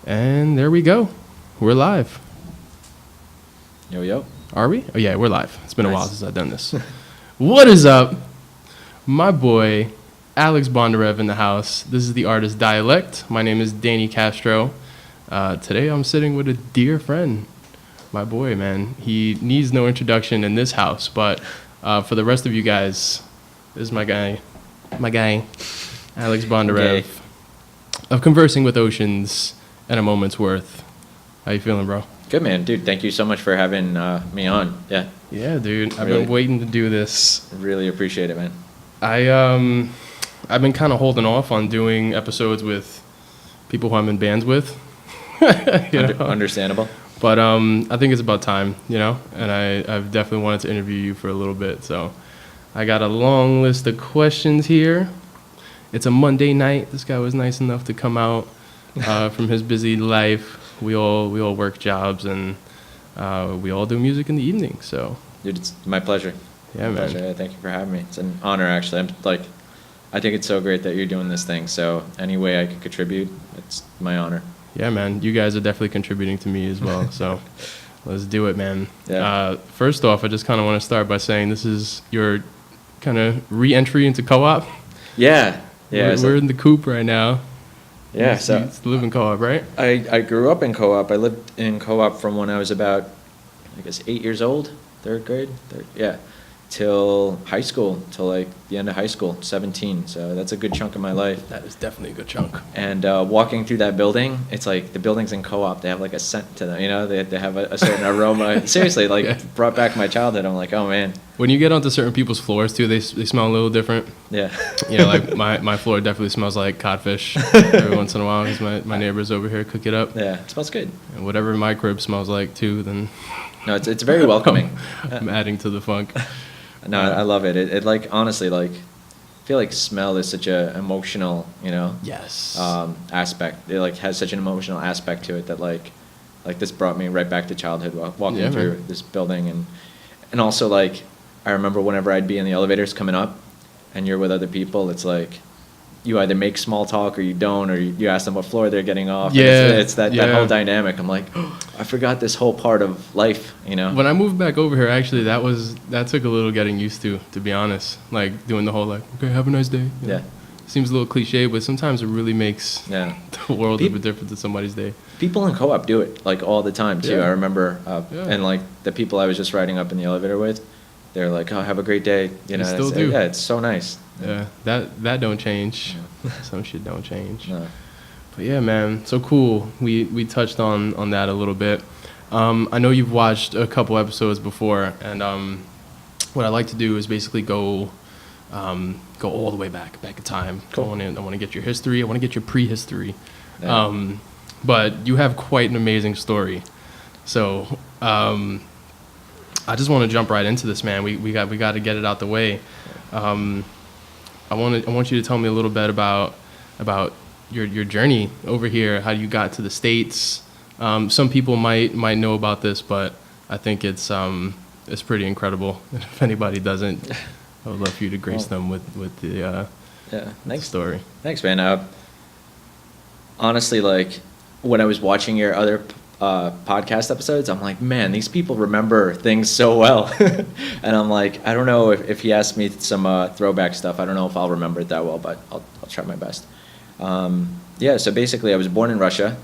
And there we go. We're live. Yo, yo. Are we? Oh, yeah, we're live. It's been a while Nice. since I've done this. What is up? My boy, Alex Bondarev in the house. This is the artist Dialect. My name is Danny Castro. Today I'm sitting with a dear friend. My boy, man. He needs no introduction in this house, but for the rest of you guys, this is my guy, Alex Bondarev of Conversing with Oceans and a Moment's Worth. How you feeling, bro? Good, man. Dude, thank you so much for having me on. Yeah. Yeah, dude. I've Really? been waiting to do this. Really appreciate it, man. I've been kind of holding off on doing episodes with people who I'm in bands with. You know? Understandable. But I think it's about time, you know? And I've definitely wanted to interview you for a little bit. So I got a long list of questions here. It's a Monday night. This guy was nice enough to come out from his busy life. We all work jobs, and we all do music in the evening. So Dude, it's my pleasure. yeah, My man. pleasure. Yeah, thank you for having me. It's an honor, actually. I think it's so great that you're doing this thing. So any way I could contribute, it's my honor. Yeah, man. You guys are definitely contributing to me as well. So let's do it, man. Yeah. First off, I just kind of want to start by saying this is your kind of re-entry into co-op. Yeah. Yeah. We're in the coop right now. Yeah. You So live in co-op, right? I grew up in co-op. I lived in co-op from when I was about, 8 years old, third grade. Yeah. Till high school, till like the end of high school, 17. So that's a good chunk of my life. That is definitely a good chunk. And walking through that building, it's like the buildings in co-op, they have like a scent to them, you know, they have a certain aroma. Seriously, like Yeah. brought back my childhood. I'm like, oh man, When you get onto certain people's floors too, they smell a little different. yeah. You know, like my floor definitely smells like codfish every once in a while because my neighbors over here cook it up. Yeah, it smells good. And whatever my crib smells like too, then No, it's very welcoming. I'm adding to the funk. No, I love it. It like, honestly, like, I feel like smell is such a emotional, you know, Yes. aspect. It like has such an emotional aspect to it that like this brought me right back to childhood walking Yeah, through man. this building. And also like, I remember whenever I'd be in the elevators coming up and you're with other people, it's like you either make small talk or you don't, or you ask them what floor they're getting off. And Yeah, it's that yeah. whole dynamic. I'm like, I forgot this whole part of life, you know? When I moved back over here, actually, that took a little getting used to be honest. Like doing the whole like, okay, have a nice day. You know? Yeah. Seems a little cliche, but sometimes it really makes Yeah. the world a Peop- bit different to somebody's day. People in co-op do it like all the time too. Yeah. I remember, Yeah. and like the people I was just riding up in the elevator with, they're like, "Oh, have a great day." You know, still it's, do. Yeah, it's so nice. Yeah, that don't change. Some shit don't change. No. But yeah, man, so cool. We touched on that a little bit. I know you've watched a couple episodes before, and what I like to do is basically go all the way back in time. Cool. I want to get your history. I want to get your prehistory. Yeah. But you have quite an amazing story. So I just want to jump right into this, man. We got to get it out the way. I want you to tell me a little bit about your journey over here, how you got to the States. Some people might know about this, but I think it's pretty incredible. If anybody doesn't, I would love for you to grace them with the Yeah. Thanks. story. Thanks, man. Honestly, like when I was watching your other podcast episodes, I'm like, man, these people remember things so well. And I'm like, I don't know if he asked me some throwback stuff, I don't know if I'll remember it that well, but I'll try my best. Yeah, so basically I was born in Russia.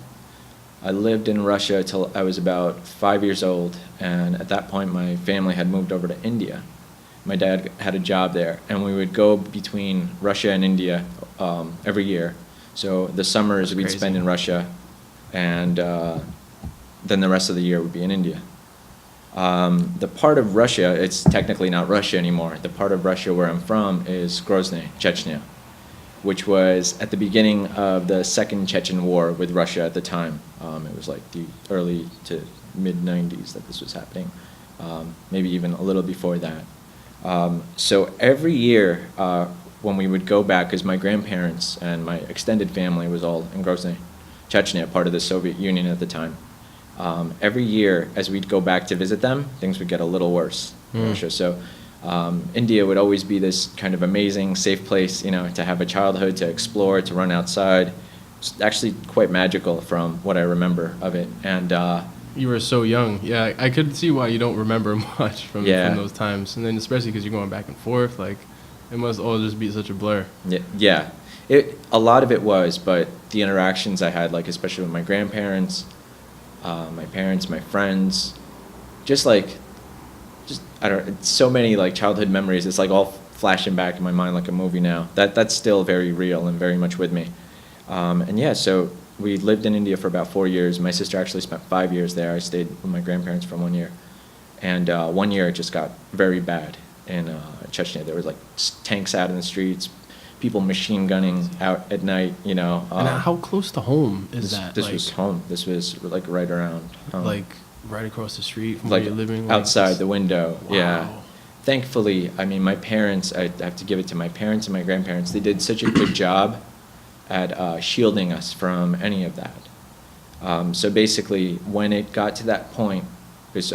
I lived in Russia till I was about 5 years old, and at that point my family had moved over to India. My dad had a job there, and we would go between Russia and India every year. So the summers we'd Crazy. spend in Russia, and then the rest of the year would be in India. The part of Russia, it's technically not Russia anymore. The part of Russia where I'm from is Grozny, Chechnya, which was at the beginning of the Second Chechen War with Russia at the time. It was like the early to mid-90s that this was happening, maybe even a little before that. So every year when we would go back, because my grandparents and my extended family was all in Grozny, Chechnya, part of the Soviet Union at the time. Every year, as we'd go back to visit them, things would get a little worse in Russia. So India would always be this kind of amazing, safe place, you know, to have a childhood, to explore, to run outside. it's actually quite magical from what I remember of it. And You were so young. Yeah, I could see why you don't remember much from those times. And then especially because you're going back and forth, like, it must all just be such a blur. Yeah. A lot of it was, but the interactions I had, like especially with my grandparents, my parents, my friends, just I don't, so many like childhood memories. It's like all flashing back in my mind like a movie now. That's still very real and very much with me. And yeah, so we lived in India for about 4 years. My sister actually spent 5 years there. I stayed with my grandparents for 1 year. And 1 year it just got very bad in Chechnya. There was like tanks out in the streets, people machine gunning out at night, you know. And how close to home is that? This was home. This was like right around home. Like right across the street from like where you're living? Outside the window, wow. Yeah. Thankfully, I mean, my parents, I have to give it to my parents and my grandparents, they did such a good job at shielding us from any of that. So basically, when it got to that point, because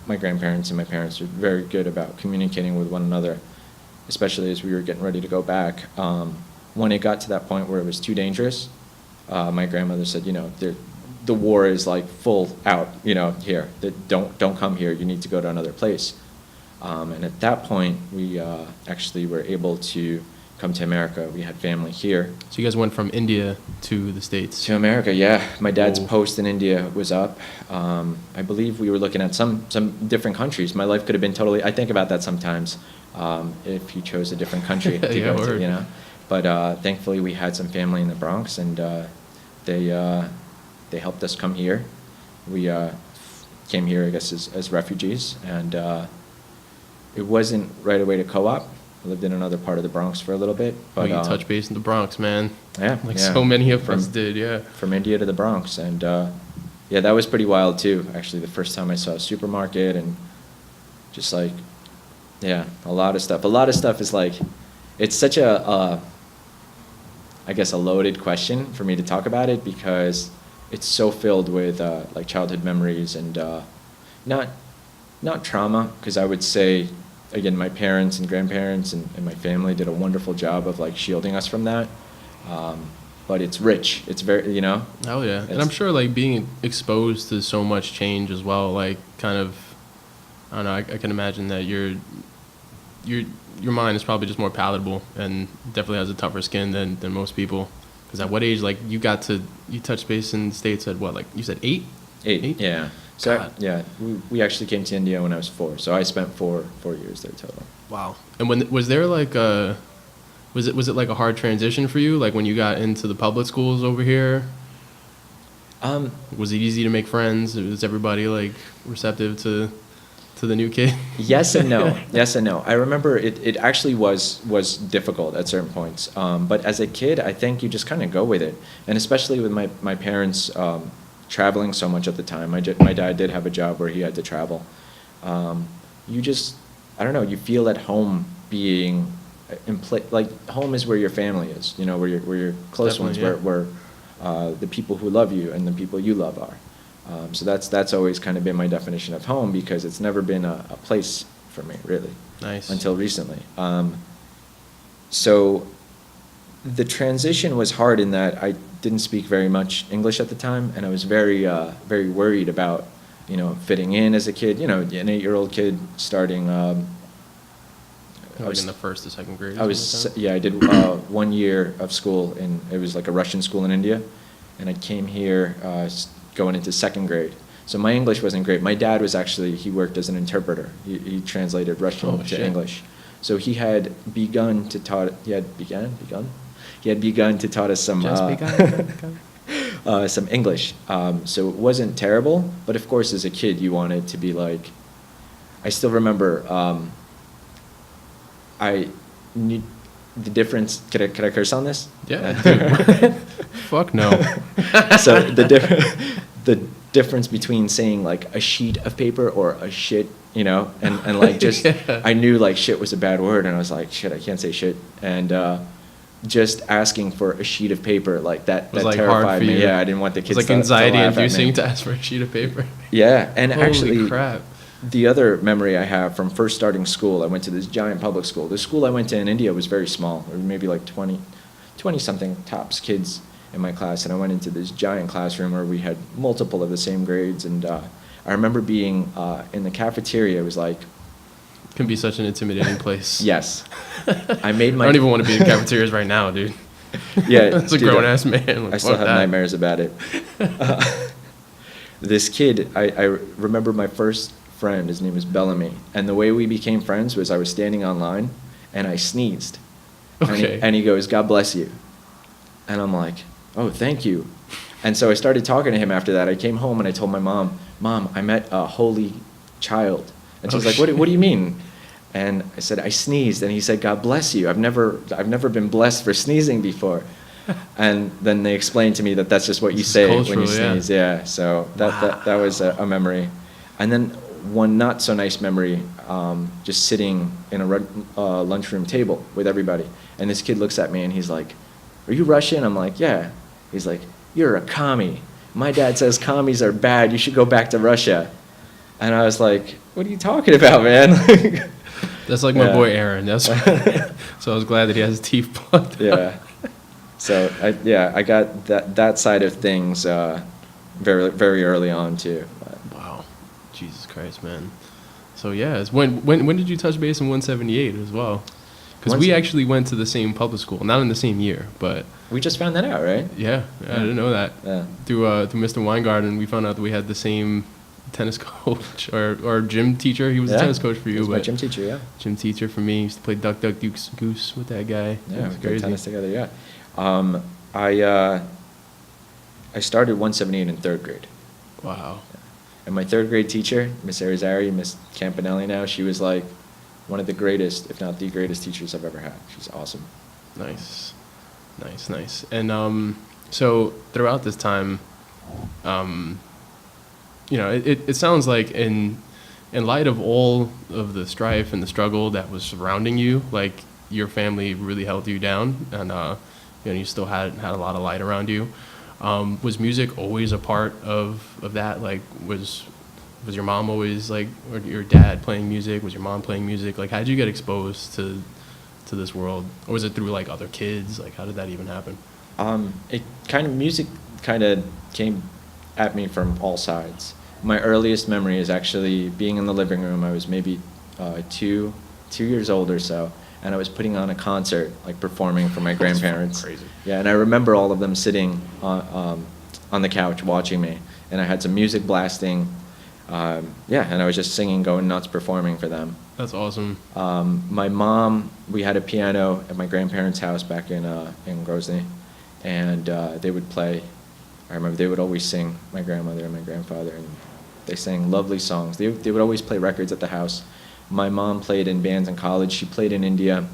my grandparents and my parents were very good about communicating with one another, especially as we were getting ready to go back. When it got to that point where it was too dangerous, my grandmother said, you know, the war is like full out, you know, here. Don't come here. You need to go to another place. And at that point, we actually were able to come to America. We had family here. So you guys went from India to the States? To America, yeah. My dad's Cool. post in India was up. I believe we were looking at some different countries. My life could have been totally, I think about that sometimes, if you chose a different country to Yeah, go to, word. you know. But thankfully, we had some family in the Bronx, and they helped us come here. We came here, I guess, as refugees, and it wasn't right away to co-op. I lived in another part of the Bronx for a little bit. But you touched base in the Bronx, man. Yeah. Like yeah. so many of us did, yeah. From India to the Bronx. And yeah, that was pretty wild too. Actually, the first time I saw a supermarket and just like, yeah, a lot of stuff. A lot of stuff is like, it's such a, I guess, a loaded question for me to talk about it because it's so filled with like childhood memories and not trauma, because I would say, again, my parents and grandparents and my family did a wonderful job of like shielding us from that. But it's rich. It's very, you know. Oh yeah, and I'm sure like being exposed to so much change as well, like kind of, I don't know. I can imagine that your mind is probably just more palatable and definitely has a tougher skin than most people. Because at what age, like you touched base in the States at what, like you said 8? 8, yeah. So we actually came to India when I was 4. So I spent 4 years there total. Wow. And was there like was it like a hard transition for you, like when you got into the public schools over here? Was it easy to make friends? Was everybody like receptive to the new kid? Yes and no. Yes and no. I remember it actually was difficult at certain points. But as a kid, I think you just kind of go with it. And especially with my parents traveling so much at the time. My dad did have a job where he had to travel. You just, I don't know, you feel at home being like home is where your family is, you know, where your close Definitely, ones, where the people who love you and the people you love are. So that's always kind of been my definition of home, because it's never been a place for me, really. Nice. Until recently. So the transition was hard in that I didn't speak very much English at the time, and I was very worried about, you know, fitting in as a kid. You know, an 8-year-old kid starting. Like in the 1st or 2nd grade. I did 1 year of school it was like a Russian school in India, and I came here going into 2nd grade. So my English wasn't great. My dad was actually, he worked as an interpreter. He translated Russian to English. So he had begun to taught us some English. So it wasn't terrible, but of course as a kid you wanted to be like, I still remember I knew the difference. Could I curse on this? Yeah. Dude. Fuck no. So the difference between saying like a sheet of paper or a shit, you know, and like just yeah. I knew like shit was a bad word, and I was like, shit, I can't say shit, and just asking for a sheet of paper like that like terrified me. Yeah, I didn't want the kids. It was like anxiety inducing to ask for a sheet of paper. Yeah, and holy actually, crap. The other memory I have from first starting school, I went to this giant public school. The school I went to in India was very small. There were maybe like 20-something tops kids. in my class, and I went into this giant classroom where we had multiple of the same grades, and I remember being in the cafeteria. It was like, Can be such an intimidating place. yes, I made my. I don't even want to be in cafeterias right now, dude. Yeah, That's a dude, grown ass man. Like, I still fuck have that. nightmares about it. This kid, I remember my first friend. His name was Bellamy, and the way we became friends was I was standing online, and I sneezed, Okay. and he goes, "God bless you," and I'm like, "Oh, thank you." And so I started talking to him after that. I came home and I told my mom, "Mom, I met a holy child," and she's Oh, like, "What do you mean?" And I said, "I sneezed," and he said, "God bless you. I've never been blessed for sneezing before." And then they explained to me that that's just what you This is say when you cultural, yeah. sneeze. Yeah. So that was a memory. And then one not so nice memory, just sitting in a lunchroom table with everybody. And this kid looks at me and he's like, "Are you Russian?" I'm like, "Yeah." He's like, "You're a commie. My dad says commies are bad. You should go back to Russia." And I was like, "What are you talking about, man?" That's like my Yeah. boy Aaron. That's so I was glad that he has his teeth plucked. Yeah. So I got that side of things very very early on too. Wow, Jesus Christ, man. So yeah, when did you touch base in 178 as well? Because we actually went to the same public school, not in the same year, but We just found that out, right? yeah, I didn't know that. Yeah. Through Mr. Weingarten, we found out that we had the same tennis coach or gym teacher. He was a Yeah. tennis coach for He you, was my but gym teacher, yeah. gym teacher for me. Used to play duck duck goose with that guy. Yeah, It was we played crazy. tennis together, yeah. I started 178 in third grade. Wow. And my third grade teacher, Miss Arizari, Miss Campanelli now, she was like one of the greatest, if not the greatest teachers I've ever had. She's awesome. Nice. And so throughout this time, it sounds like in light of all of the strife and the struggle that was surrounding you, like your family really held you down, and you still had a lot of light around you. Was music always a part of that? Like, was your mom always like, or your dad playing music? Was your mom playing music? Like, how did you get exposed to this world, or was it through like other kids? Like, how did that even happen? Music kind of came at me from all sides. My earliest memory is actually being in the living room. I was maybe 2 years old or so, and I was putting on a concert, like performing for my grandparents. Crazy. Yeah, and I remember all of them sitting on the couch watching me, and I had some music blasting. And I was just singing, going nuts, performing for them. That's awesome. My mom, we had a piano at my grandparents' house back in Grozny, and they would play. I remember they would always sing, my grandmother and my grandfather, and they sang lovely songs. They would always play records at the house. My mom played in bands in college. She played in India.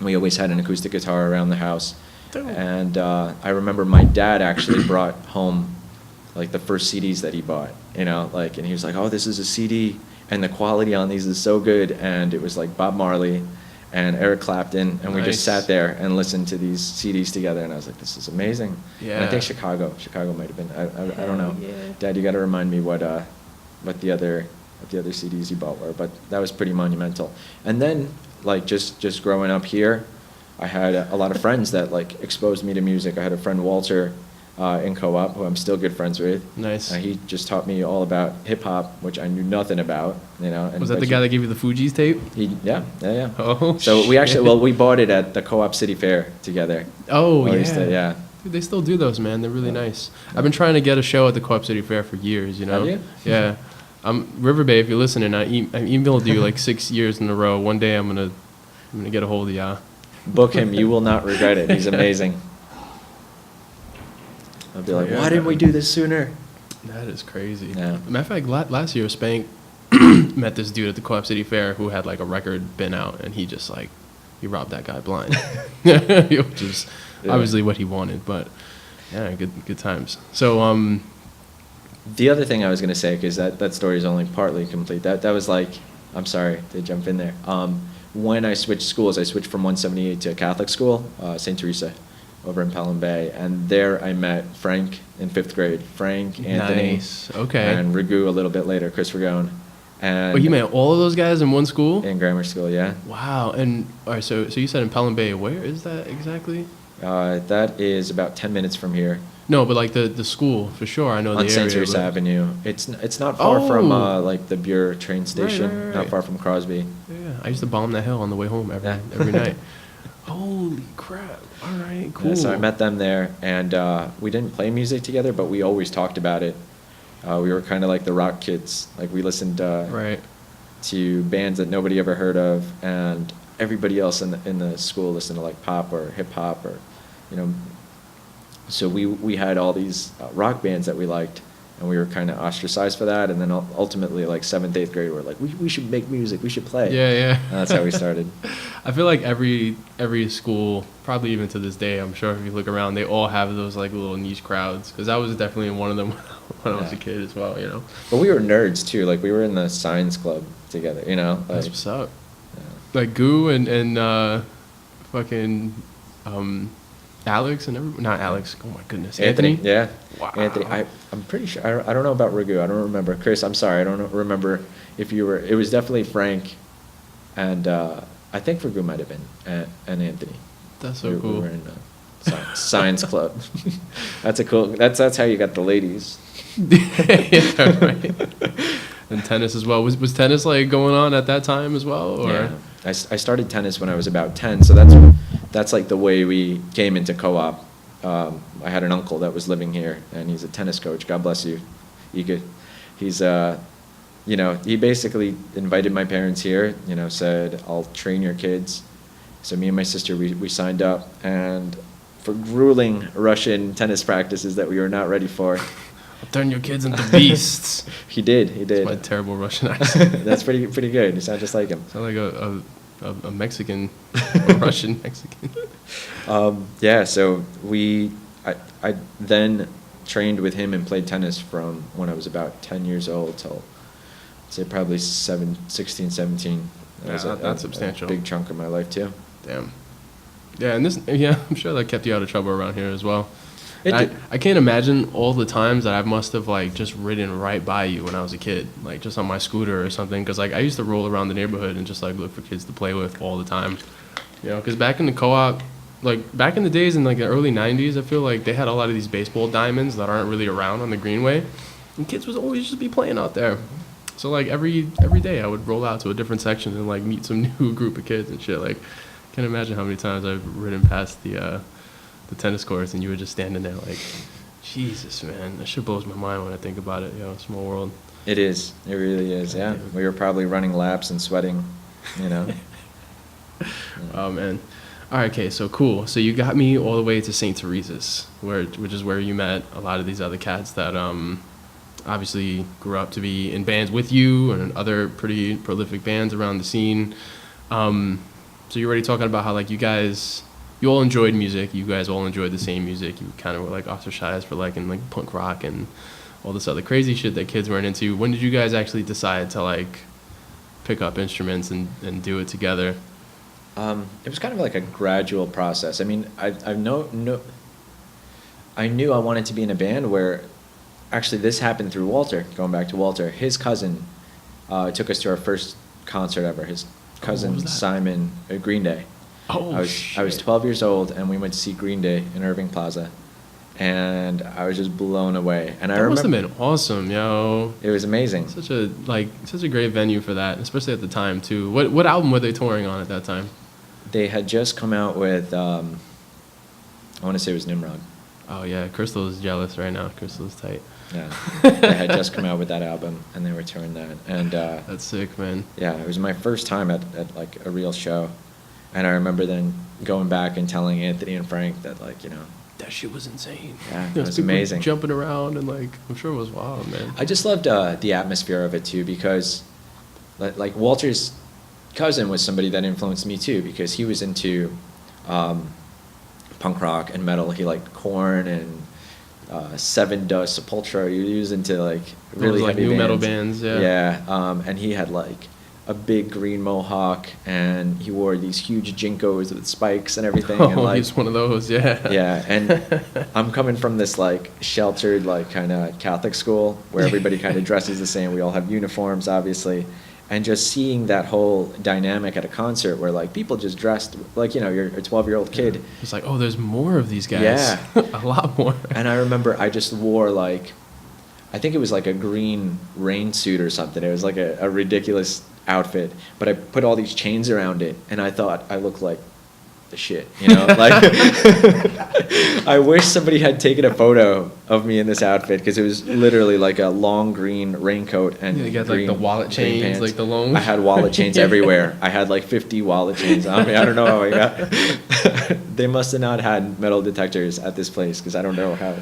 We always had an acoustic guitar around the house. Dope. And I remember my dad actually brought home like the first CDs that he bought, and he was like, "Oh, this is a CD, and the quality on these is so good." And it was like Bob Marley and Eric Clapton, and we just Nice. sat there and listened to these CDs together, and I was like, "This is amazing." Yeah. And I think Chicago might have been. I don't know. Yeah. Dad, you got to remind me what the other CDs you bought were, but that was pretty monumental. And then like just growing up here, I had a lot of friends that like exposed me to music. I had a friend Walter in co-op who I'm still good friends with. Nice. He just taught me all about hip hop, which I knew nothing about. And Was that the guy that gave you the Fugees tape? Yeah. Oh, So we actually, shit. we bought it at the Co-op City Fair together. Oh, We yeah. used to- yeah. Dude, they still do those, man. They're really nice. I've been trying to get a show at the Co-op City Fair for years, Have you? Yeah. River Bay, if you're listening, I emailed you like 6 years in a row. One day I'm gonna get a hold of ya. Book him. You will not regret it. He's amazing. I'll be like, Yeah. why didn't we do this sooner? That is crazy. Yeah. Matter of fact, last year Spank met this dude at the Co-op City Fair who had like a record bin out, and he just like he robbed that guy blind, which is Yeah. obviously what he wanted. But yeah, good times. So The other thing I was going to say, because that story is only partly complete, that was like, I'm sorry to jump in there. When I switched schools, I switched from 178 to a Catholic school, St. Teresa, over in Pelham Bay. And there I met Frank in 5th grade. Frank, Anthony, nice. Okay. and Ragu a little bit later, Chris Ragone. And Oh, you met all of those guys in one school? in grammar school, yeah. Wow. And all right, so you said in Pelham Bay. Where is that exactly? That is about 10 minutes from here No, but like the school for sure. I know on the St. area. Teresa but- Avenue. It's not far from Oh. like the Buer train station, right. not far from Crosby. Yeah, I used to bomb that hill on the way home every night. Holy crap! All right, cool. Yeah, so I met them there, and we didn't play music together, but we always talked about it. We were kind of like the rock kids. Like we listened Right. to bands that nobody ever heard of, and everybody else in the school listened to like pop or hip hop or, you know. So we had all these rock bands that we liked, and we were kind of ostracized for that. And then ultimately, like 7th, 8th grade, we were like, we should make music, we should play. Yeah. And that's how we started. I feel like every school, probably even to this day, I'm sure if you look around, they all have those like little niche crowds. Because I was definitely in one of them when I was a kid as well. You know. But we were nerds too. Like we were in the science club together. You know. That's Like, what's up. yeah. Like Goo and fucking Alex and everyone. Not Alex. Oh my goodness. Anthony. Yeah. Wow. Anthony. I'm pretty sure. I don't know about Ragu. I don't remember. Chris, I'm sorry. I don't remember if you were. It was definitely Frank, and I think Ragu might have been and Anthony. That's so we cool. were in science club. That's a cool. That's how you got the ladies. Yeah, right. And tennis as well. Was tennis like going on at that time as well? Or? Yeah. I started tennis when I was about 10, so that's like the way we came into co-op. I had an uncle that was living here, and he's a tennis coach. God bless you. He's you know, he basically invited my parents here. You know, said I'll train your kids. So me and my sister we signed up, and for grueling Russian tennis practices that we were not ready for. I'll turn your kids into beasts. He did. That's my terrible Russian accent. That's pretty good. You sound just like him. Sound like a Mexican, a Russian Mexican. Yeah, so I then trained with him and played tennis from when I was about 10 years old till, I'd say probably 16, 17. Yeah, was that's substantial. A big chunk of my life too. Damn. Yeah, and I'm sure that kept you out of trouble around here as well. It did. I can't imagine all the times that I must have like just ridden right by you when I was a kid, like just on my scooter or something. Because like I used to roll around the neighborhood and just like look for kids to play with all the time, you know. Because back in the co-op, like back in the days in like the early '90s, I feel like they had a lot of these baseball diamonds that aren't really around on the greenway, and kids would always just be playing out there. So like every day I would roll out to a different section and like meet some new group of kids and shit. Like, can't imagine how many times I've ridden past the tennis courts and you were just standing there like, Jesus, man, that shit blows my mind when I think about it. You know, small world. It is. It really is. Yeah. We were probably running laps and sweating, you know. Oh man. All right, okay, so cool. So you got me all the way to St. Teresa's, which is where you met a lot of these other cats that obviously grew up to be in bands with you and other pretty prolific bands around the scene. So you're already talking about how like you all enjoyed music. You guys all enjoyed the same music. You kind of were like ostracized for liking like punk rock and all this other crazy shit that kids weren't into. When did you guys actually decide to like pick up instruments and do it together? It was kind of like a gradual process. I mean, I knew I wanted to be in a band where, actually this happened through Walter, going back to Walter. His cousin took us to our first concert ever. His cousin Simon at Green Day. Oh, I was 12 years old, and we went to see Green Day in Irving Plaza, and I was just blown away. And I remember must have been awesome, yo. It was amazing. Such a great venue for that, especially at the time too. What album were they touring on at that time? They had just come out with, I want to say it was Nimrod. Oh yeah, Crystal is jealous right now. Crystal's tight. Yeah, they had just come out with that album, and they were touring that. And that's sick, man. Yeah, it was my first time at like a real show, and I remember then going back and telling Anthony and Frank that like, you know, that shit was insane. Yeah, It it was people amazing. Jumping around and like, I'm sure it was wild, man. I just loved the atmosphere of it too, because like Walter's cousin was somebody that influenced me too, because he was into punk rock and metal. He liked Korn and Seven Dust, Sepultura. He was into like really Those, like, heavy new metal bands. bands, yeah. Yeah, and he had like a big green mohawk, and he wore these huge jinkos with spikes and everything. Oh, and, like, he's one of those, yeah. Yeah, and I'm coming from this like sheltered like kind of Catholic school where everybody kind of dresses the same. We all have uniforms, obviously, And just seeing that whole dynamic at a concert where like people just dressed like, you're a 12-year-old kid. It's like, oh, there's more of these guys. Yeah. A lot more. And I remember I just wore like, I think it was like a green rain suit or something. It was like a ridiculous outfit, but I put all these chains around it, and I thought I looked like the shit, like I wish somebody had taken a photo of me in this outfit, because it was literally like a long green raincoat and you got green, like the wallet chains, pants. like the long. I had wallet chains everywhere. I had like 50 wallet chains on me. I don't know how I got. They must have not had metal detectors at this place, because I don't know how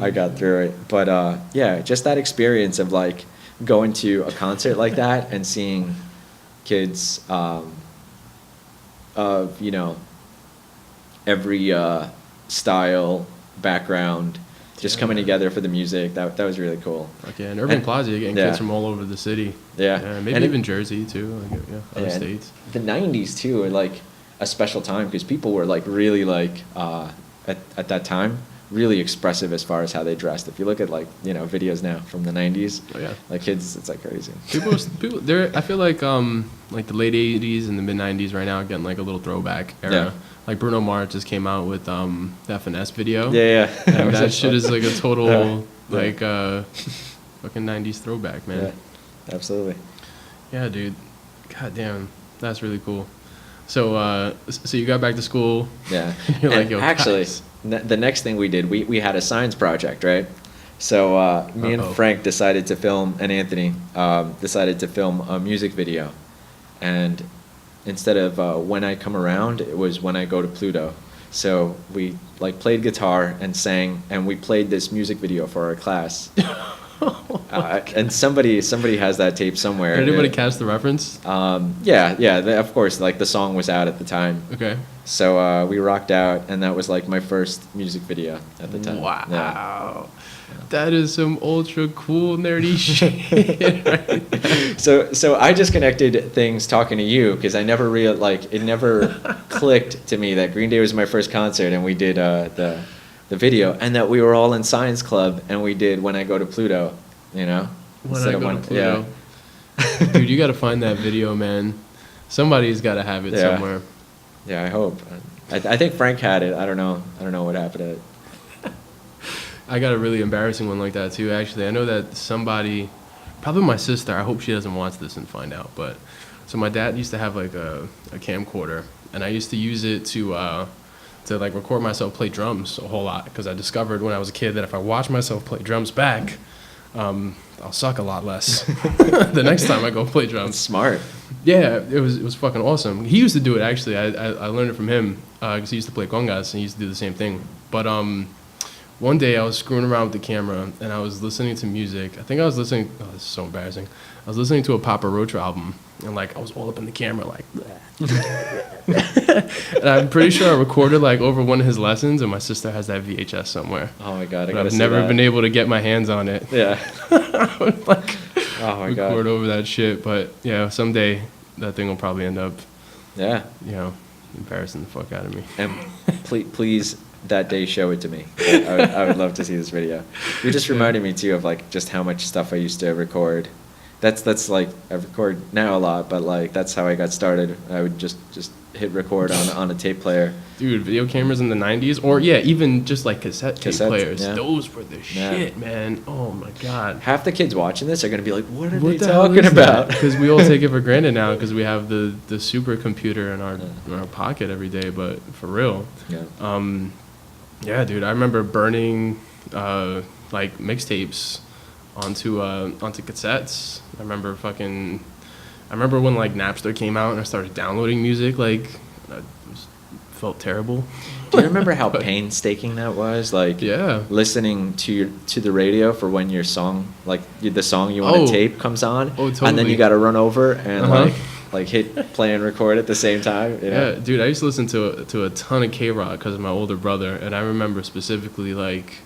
I got through it. But yeah, just that experience of like going to a concert like that and seeing kids of every style, background, just coming together for the music. That was really cool. Okay, and Urban Plaza, you're getting kids from all over the city. Yeah. Maybe even Jersey too, like, other states. The 90s too are like a special time, because people were like really like at that time really expressive as far as how they dressed. If you look at like videos now from the 90s, like kids, it's like crazy. People there. I feel like the late 80s and the mid 90s right now are getting like a little throwback era. Yeah. Like Bruno Mars just came out with the F&S video. Yeah. And that shit is like a total like fucking 90s throwback, man. Yeah, absolutely. Yeah, dude. God damn, that's really cool. So so you got back to school. Yeah. You're like, yo, actually, guys. the next thing we did, we had a science project, right? So me and Frank decided to film, and Anthony decided to film a music video. And instead of When I Come Around, it was When I Go to Pluto. So we like played guitar and sang, and we played this music video for our class. And somebody has that tape somewhere. Did anybody catch the reference? Yeah. Of course, like the song was out at the time. Okay. So we rocked out, and that was like my first music video at the time. Wow. Yeah. That is some ultra cool nerdy shit right there. So I just connected things talking to you, because I never it never clicked to me that Green Day was my first concert, and we did the video, and that we were all in science club, and we did When I Go to Pluto, When I Go to Pluto. Yeah. Dude, you got to find that video, man. Somebody's got to have it somewhere. Yeah, I hope. I think Frank had it. I don't know what happened to it. I got a really embarrassing one like that too, actually. I know that somebody, probably my sister, I hope she doesn't watch this and find out, but so my dad used to have like a camcorder, and I used to use it to like record myself play drums a whole lot, because I discovered when I was a kid that if I watch myself play drums back, I'll suck a lot less the next time I go play drums. That's smart. Yeah, it was fucking awesome. He used to do it, actually. I learned it from him, because he used to play congas, and he used to do the same thing. But one day I was screwing around with the camera, and I was listening to music. I think I was listening, oh, this is so embarrassing. I was listening to a Papa Roach album, and like I was all up in the camera like and I'm pretty sure I recorded like over one of his lessons, and my sister has that VHS somewhere. Oh my god, I've never been able to get my hands on it. Yeah. I would like oh my god, record over that shit. But yeah, someday that thing will probably end up embarrassing the fuck out of me. And please that day show it to me. I would love to see this video. You just reminded me too of like just how much stuff I used to record. That's like I record now a lot, but like that's how I got started. I would just hit record on a tape player. Dude, video cameras in the 90s, or even just like cassette players. Yeah. Those were the shit, man. Oh my god. Half the kids watching this are gonna be like, what are they talking about? Because we all take it for granted now, because we have the supercomputer in our pocket every day. But for real, yeah, dude, I remember burning like mixtapes onto cassettes. I remember when like Napster came out and I started downloading music, like I felt terrible. Do you remember how painstaking that was? Like listening to the radio for when your song, like the song you want to tape comes on, totally. And then you got to run over and like hit play and record at the same time. You know? Yeah, dude, I used to listen to a ton of K-Rock because of my older brother, and I remember specifically like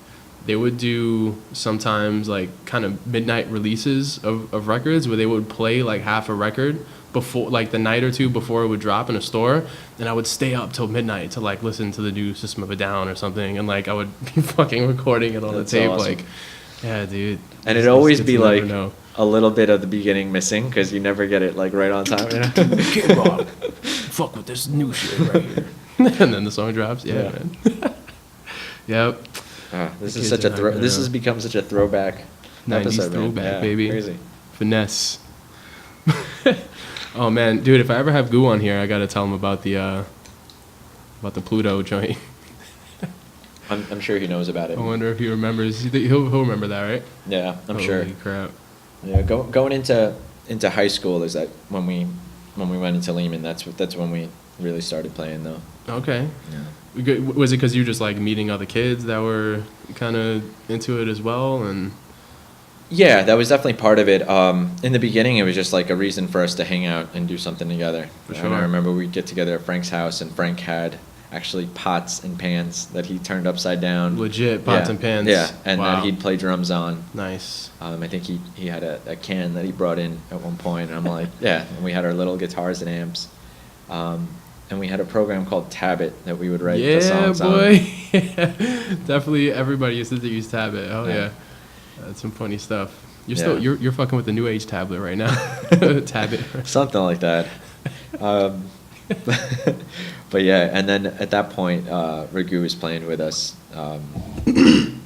they would do sometimes like kind of midnight releases of records where they would play like half a record before, like the night or two before it would drop in a store, and I would stay up till midnight to like listen to the new System of a Down or something, and like I would be fucking recording it on the tape. Awesome. Like Yeah, dude. And it'd always These be kids will never like know. a little bit of the beginning missing because you never get it like right on time. You know? Kid Rock, fuck with this new shit right here. And then the song drops. Yeah, Yeah. man. Yep. This The is kids such are a not throw. gonna This know. has become such a throwback 90s episode, man. throwback, Yeah, baby. Crazy. Finesse. Oh man, dude! If I ever have Goo on here, I gotta tell him about the Pluto joint. I'm sure he knows about it. I wonder if he remembers. He'll remember that, right? Yeah, I'm sure. Holy crap! Yeah, going into high school is that when we went into Lehman. That's when we really started playing though. Okay. Yeah. Was it because you were just like meeting other kids that were kind of into it as well, and Yeah, that was definitely part of it. In the beginning, it was just like a reason for us to hang out and do something together. For And sure. I remember we'd get together at Frank's house, and Frank had actually pots and pans that he turned upside down. legit pots Yeah, and pans? Yeah, and Wow. that he'd play drums on. Nice. I think he had a can that he brought in at one point, and I'm like, yeah. And we had our little guitars and amps, and we had a program called Tabit that we would write the Yeah, songs boy. on. Definitely, everybody used to use Tablet. Oh Yeah. yeah, that's some funny stuff. You're Yeah. still you're fucking with the new age tablet right now. Tablet. Something like that. But yeah, and then at that point, Raghu was playing with us, and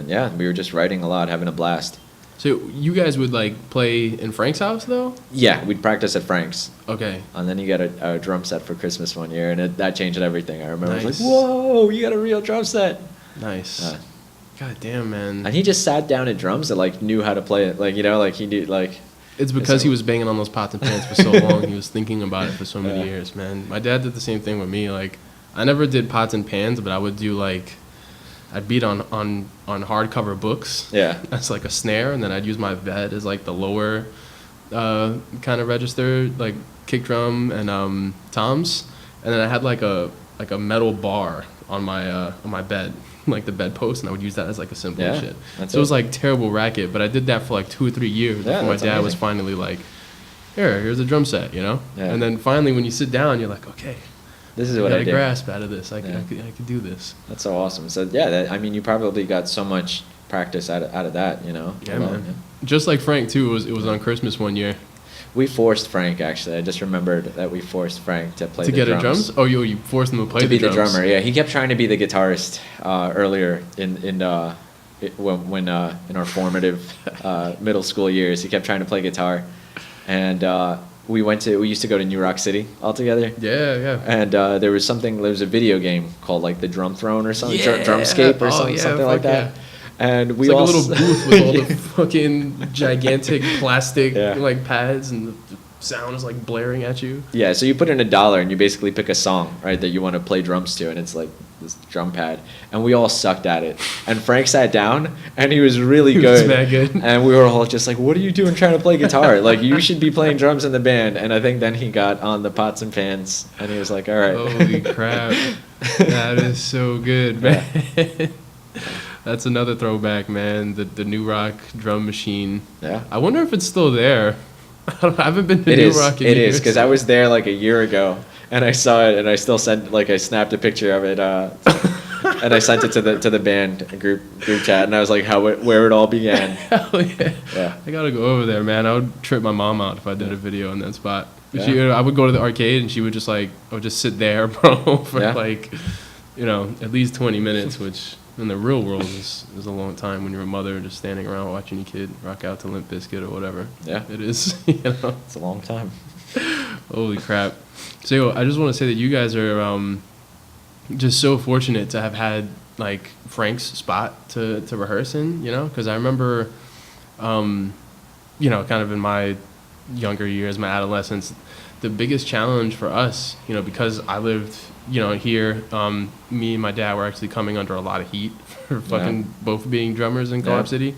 yeah, we were just writing a lot, having a blast. So you guys would like play in Frank's house though? Yeah, we'd practice at Frank's, Okay. and then you got a drum set for Christmas one year, and that changed everything. I remember I was Nice. like, "Whoa, you got a real drum set!" Nice. Yeah. God damn, man. And he just sat down at drums that like knew how to play it, like like he knew like. It's because So- he was banging on those pots and pans for so long. He was thinking about it for so many Yeah. years, man. My dad did the same thing with me. Like, I never did pots and pans, but I would do like, I'd beat on hardcover books. Yeah. That's like a snare, and then I'd use my vet as like the lower kind of register, like kick drum and toms, and then I had like a metal bar on my bed, like the bedpost, and I would use that as like a cymbal and Yeah, shit. that's So it was it. like terrible racket, but I did that for like 2 or 3 years Yeah, before my that's dad was amazing. finally like, here's a drum set, you know? Yeah. And then finally when you sit down, you're like, okay, This is I what got I a did. grasp out of this. I Yeah. could do this. That's so awesome. So yeah, I mean, you probably got so much practice out of that, you know. Yeah, alone, man. Just like Frank too, it was on Christmas one year. We forced Frank actually. I just remembered that we forced Frank to play To the get drums. a drums? Oh, you forced him to play To the be the drums. drummer, yeah. He kept trying to be the guitarist earlier in our formative middle school years. He kept trying to play guitar, and we used to go to New Rock City all together. Yeah, yeah. And there was a video game called like the Drum Throne or something, Yeah. Drumscape or Oh, something, yeah, something like fuck that. And we It's like all a little booth with all the Yeah. fucking gigantic plastic Yeah. like pads, and the sound is like blaring at you. Yeah, so you put in $1 and you basically pick a song, right, that you want to play drums to, and it's like this drum pad. And we all sucked at it. And Frank sat down, and he was really He good. was mad good. And we were all just like, "What are you doing trying to play guitar? Like, you should be playing drums in the band." And I think then he got on the pots and pans, and he was like, "All right." Holy crap. That is so good, man. That's another throwback, man. The New Rock drum machine. Yeah. I wonder if it's still there. I haven't been to It New is. Rock in It years. is because I was there like a year ago, and I saw it, and I still I snapped a picture of it, and I sent it to the band group chat, and I was like, where it all began. Hell yeah. Yeah. I gotta go over there, man. I would trip my mom out if I did a video in that spot. But Yeah. I would go to the arcade, and she would I would just sit there, bro, for Yeah. like, at least 20 minutes, which in the real world is a long time when you're a mother just standing around watching your kid rock out to Limp Bizkit or whatever. Yeah. It is, you know. It's a long time. Holy crap. So I just want to say that you guys are just so fortunate to have had like Frank's spot to rehearse in, because I remember, kind of in my younger years, my adolescence, the biggest challenge for us, because I lived, here, me and my dad were actually coming under a lot of heat for fucking both being drummers in Co-op Yeah. City.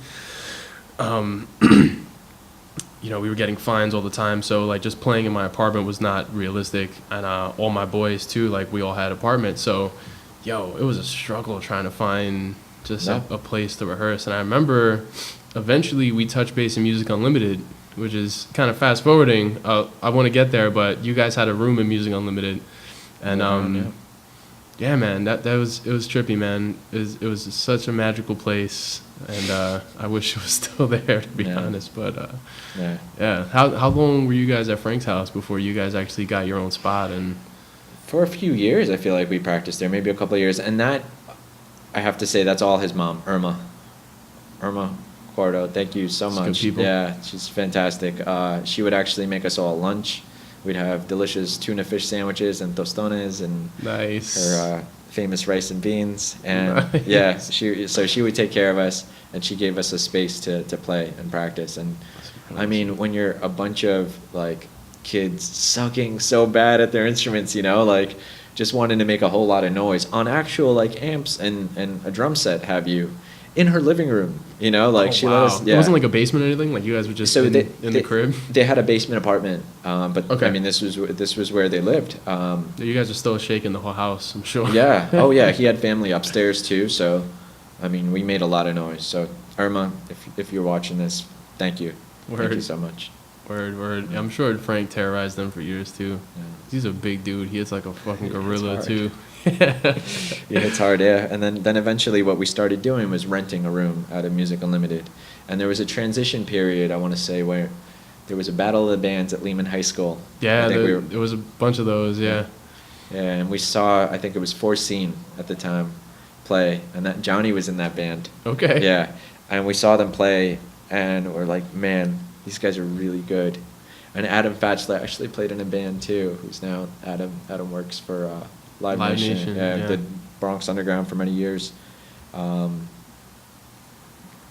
We were getting fines all the time, so like just playing in my apartment was not realistic, and all my boys too, like we all had apartments, so it was a struggle trying to find just Yeah. a place to rehearse. And I remember eventually we touched base in Music Unlimited, which is kind of fast forwarding. I want to get there, but you guys had a room in Music Unlimited, and Yeah, man, it was trippy, man. It was such a magical place, and I wish it was still there, to be Yeah. honest. But Yeah. yeah, how long were you guys at Frank's house before you guys actually got your own spot? And For a few years, I feel like we practiced there, maybe a couple of years, and that I have to say that's all his mom, Irma Cordo. Thank you so It's good much. people. Yeah, she's fantastic. She would actually make us all lunch. We'd have delicious tuna fish sandwiches and tostones and nice. her famous rice and beans. And Nice. yeah, she would take care of us, and she gave us a space to play and practice. And I mean, when you're a bunch of like kids sucking so bad at their instruments, like just wanting to make a whole lot of noise on actual like amps and a drum set, have you in her living room, like Oh, she wow. let us. Yeah. It wasn't like a basement or anything. Like you guys were just So in they, the crib. They had a basement apartment, but Okay. I mean this was where they lived. You guys are still shaking the whole house, I'm sure. Yeah. Oh yeah. He had family upstairs too. So, I mean, we made a lot of noise. So Irma, if you're watching this, thank you. Thank you Word. so much. Word. I'm sure Frank terrorized them for years too. Yeah. He's a big dude. He hits like a fucking He hits gorilla hard. too. Yeah, it's hard, yeah. And then eventually what we started doing was renting a room out of Music Unlimited. And there was a transition period, I want to say, where there was a battle of the bands at Lehman High School. Yeah, I think there was a bunch of those. Yeah. Yeah, and we saw, I think it was Foreseen at the time, play. And that Johnny was in that band. Okay. Yeah, and we saw them play, and we're like, man, these guys are really good. And Adam Fatchler actually played in a band too, who's now Adam works for Live Nation. Yeah. Did Bronx Underground for many years.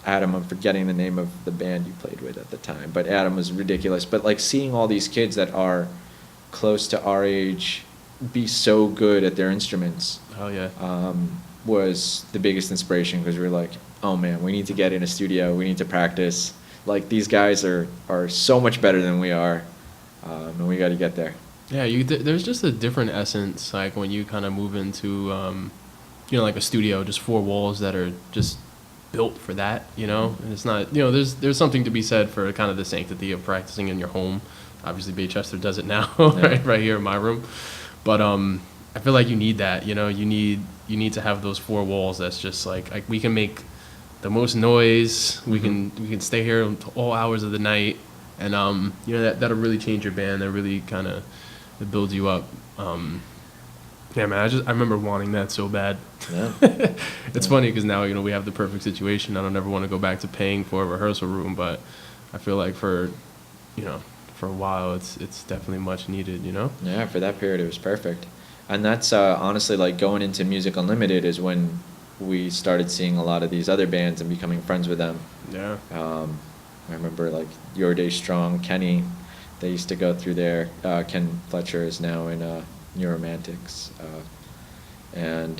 Adam, I'm forgetting the name of the band you played with at the time, but Adam was ridiculous. But like seeing all these kids that are close to our age be so good at their instruments Oh yeah. was the biggest inspiration, because we were like, oh man, we need to get in a studio, we need to practice. Like these guys are so much better than we are, and we got to get there. Yeah, there's just a different essence, like when you kind of move into, like a studio, just four walls that are just built for that, And it's not, there's something to be said for kind of the sanctity of practicing in your home. Obviously, Baychester does it now, right here in my room. But I feel like you need that, You need to have those four walls. That's just like we can make the most noise. We can stay here until all hours of the night, and that'll really change your band. That really kind of builds you up. Yeah, man. I remember wanting that so bad. Yeah. It's funny because now we have the perfect situation. I don't ever want to go back to paying for a rehearsal room, but I feel like for a while it's definitely much needed. Yeah, for that period it was perfect. And that's honestly, like, going into Music Unlimited is when we started seeing a lot of these other bands and becoming friends with them. Yeah. I remember like Your Day Strong, Kenny, they used to go through there. Ken Fletcher is now in Neuromantics. And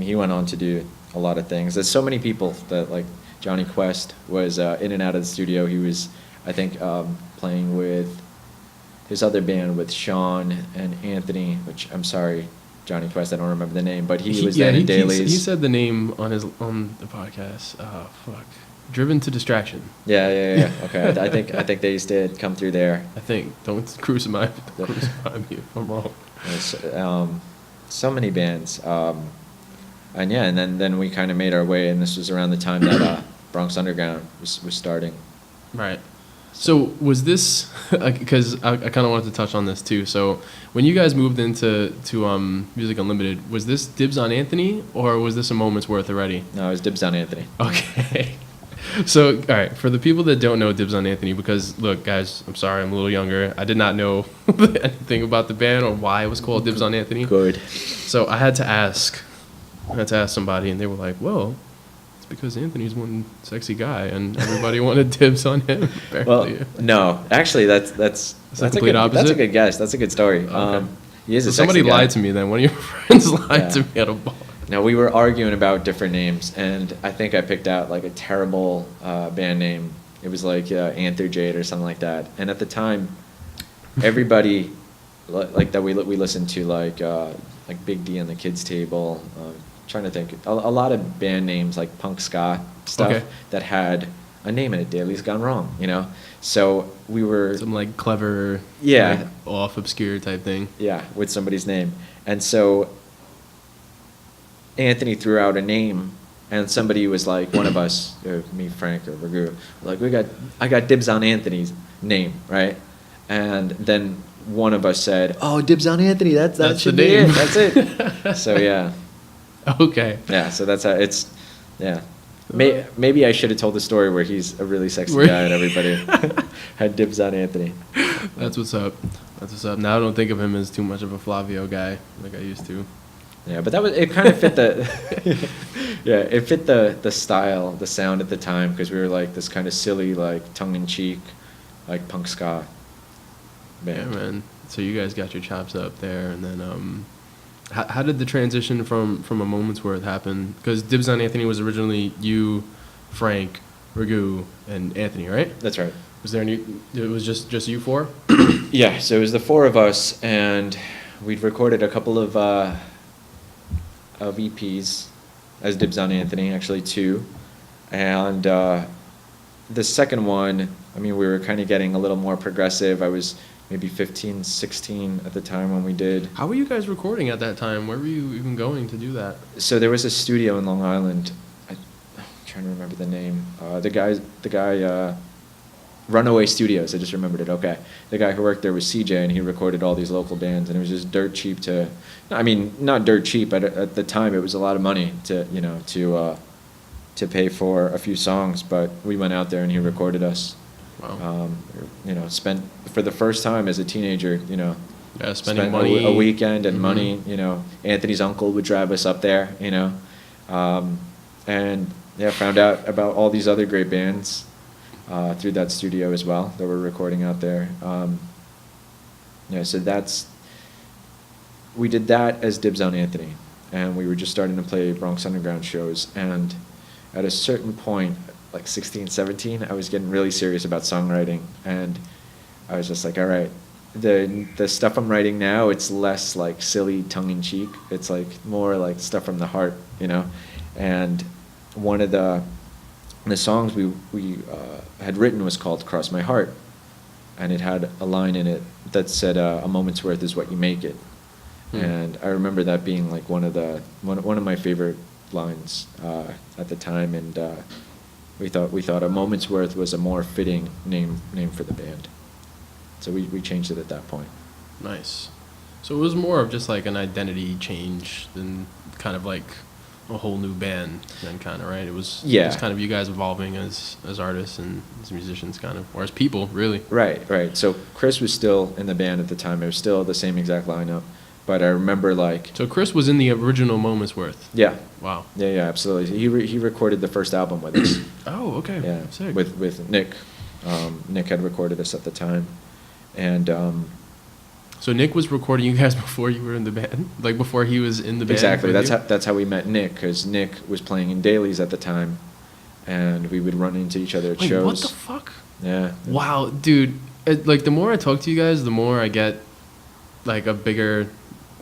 he went on to do a lot of things. There's so many people that, like, Johnny Quest was in and out of the studio. He was, I think, playing with his other band with Sean and Anthony, which I'm sorry, Johnny Quest, I don't remember the name, but he was then in Dailies. He said the name on the podcast. Oh, fuck. Driven to Distraction. Yeah. Okay, I think they used to come through there. I think. Don't crucify me if I'm wrong. So many bands, and then we kind of made our way, and this was around the time that Bronx Underground was starting. Right. So was this, because I kind of wanted to touch on this too. So when you guys moved into Music Unlimited, was this dibs on Anthony, or was this a moment's worth already? No, it was dibs on Anthony. Okay. So, all right, for the people that don't know Dibs on Anthony, because, look, guys, I'm sorry, I'm a little younger. I did not know anything about the band or why it was called Dibs on Anthony. Good. So I had to ask somebody, and they were like, well, it's because Anthony's one sexy guy, and everybody wanted dibs on him, apparently. Well, no, actually, that's the a complete good, opposite? that's a good guess. That's a good story. Okay. He is So a somebody sexy guy. lied to me then. One of your friends lied to me at a bar. No, we were arguing about different names, and I think I picked out like a terrible band name. It was like Anther Jade or something like that. And at the time, everybody like that we listened to like Big D and the Kids Table. Trying to think, a lot of band names like punk ska stuff Okay. that had a name in it. Daly's gone wrong, you know. So we were Some like clever, Yeah. like, off obscure type thing. with somebody's name, and so Anthony threw out a name, and somebody was like, one of us, me, Frank, or Raghu, like I got dibs on Anthony's name, right? And then one of us said, "Oh, dibs on Anthony. That That's should the be name." it. That's it." So yeah. Okay. Yeah, so that's how it's, yeah. Maybe I should have told the story where he's a really sexy Where- guy and everybody had dibs on Anthony. That's what's up. That's what's up. Now I don't think of him as too much of a Flavio guy like I used to. Yeah, but it kind of fit it fit the style, the sound at the time, because we were like this kind of silly, like tongue-in-cheek, like punk ska band. Yeah, man. So you guys got your chops up there, and then how did the transition from a moment's worth happen? Because Dibs on Anthony was originally you, Frank, Raghu, and Anthony, right? That's right. Was there any? It was just you four? Yeah, so it was the four of us, and we'd recorded a couple of EPs as Dibs on Anthony, actually two. And the second one, I mean, we were kind of getting a little more progressive. I was maybe 15, 16 at the time when we did. How were you guys recording at that time? Where were you even going to do that? So there was a studio in Long Island. I'm trying to remember the name. The guy, Runaway Studios. I just remembered it. Okay, the guy who worked there was CJ, and he recorded all these local bands, and it was just dirt cheap to. I mean, not dirt cheap, but at the time it was a lot of money to pay for a few songs. But we went out there, and he recorded us. Wow. Spent for the first time as a teenager. Yeah, spending Spent money. a weekend and Mhm. money. Anthony's uncle would drive us up there. And yeah, found out about all these other great bands through that studio as well that were recording out there. So we did that as Dibs on Anthony, and we were just starting to play Bronx Underground shows. And at a certain point, like 16, 17, I was getting really serious about songwriting, and I was just like, all right, the stuff I'm writing now, it's less like silly tongue-in-cheek. It's like more like stuff from the heart, And one of the songs we had written was called "Cross My Heart," and it had a line in it that said, "A moment's worth is what you make it." And I remember that being like one of my favorite lines at the time, and we thought "A moment's worth" was a more fitting name for the band, so we changed it at that point. Nice. So it was more of just like an identity change than kind of like a whole new band then, kind of, right? It was kind of you guys evolving as artists and as musicians, kind of, or as people, really. Right. So Chris was still in the band at the time. It was still the same exact lineup, but I remember like. So Chris was in the original Moment's Worth. Yeah. Wow. Yeah, absolutely. He recorded the first album with us. Oh, okay. Yeah. Sick. With Nick. Nick had recorded us at the time, and. So Nick was recording you guys before you were in the band, like before he was in the band. Exactly. with That's you? how we met Nick, because Nick was playing in dailies at the time, and we would run into each other at Wait, shows. what the fuck? Yeah. Wow, dude. Like the more I talk to you guys, the more I get like a bigger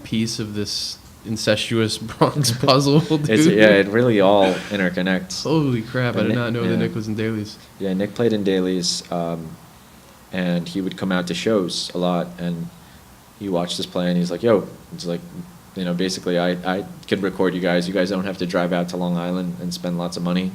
piece of this incestuous Bronx puzzle, dude. It really all interconnects. Holy crap! I did not know that Yeah. Nick was in dailies. Yeah, Nick played in dailies, and he would come out to shows a lot, and he watched us play, and he's like, "Yo," it's like, basically, I can record you guys. You guys don't have to drive out to Long Island and spend lots of money.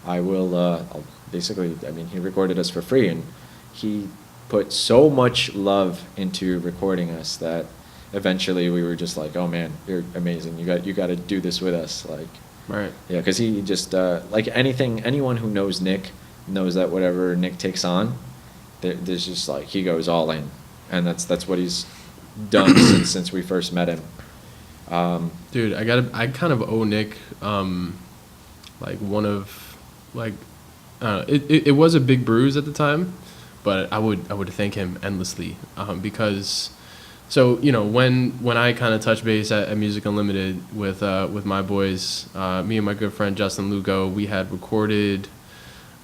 I will, I'll basically, he recorded us for free, and he put so much love into recording us that eventually we were just like, "Oh man, you're amazing. You got to do this with us." Like, Right. yeah, because he just like anyone who knows Nick knows that whatever Nick takes on, there's just like he goes all in, and that's what he's done since we first met him. Dude, I kind of owe Nick, like one of, like, it was a big bruise at the time, but I would thank him endlessly, because, so when I kind of touched base at Music Unlimited with my boys, me and my good friend Justin Lugo, we had recorded.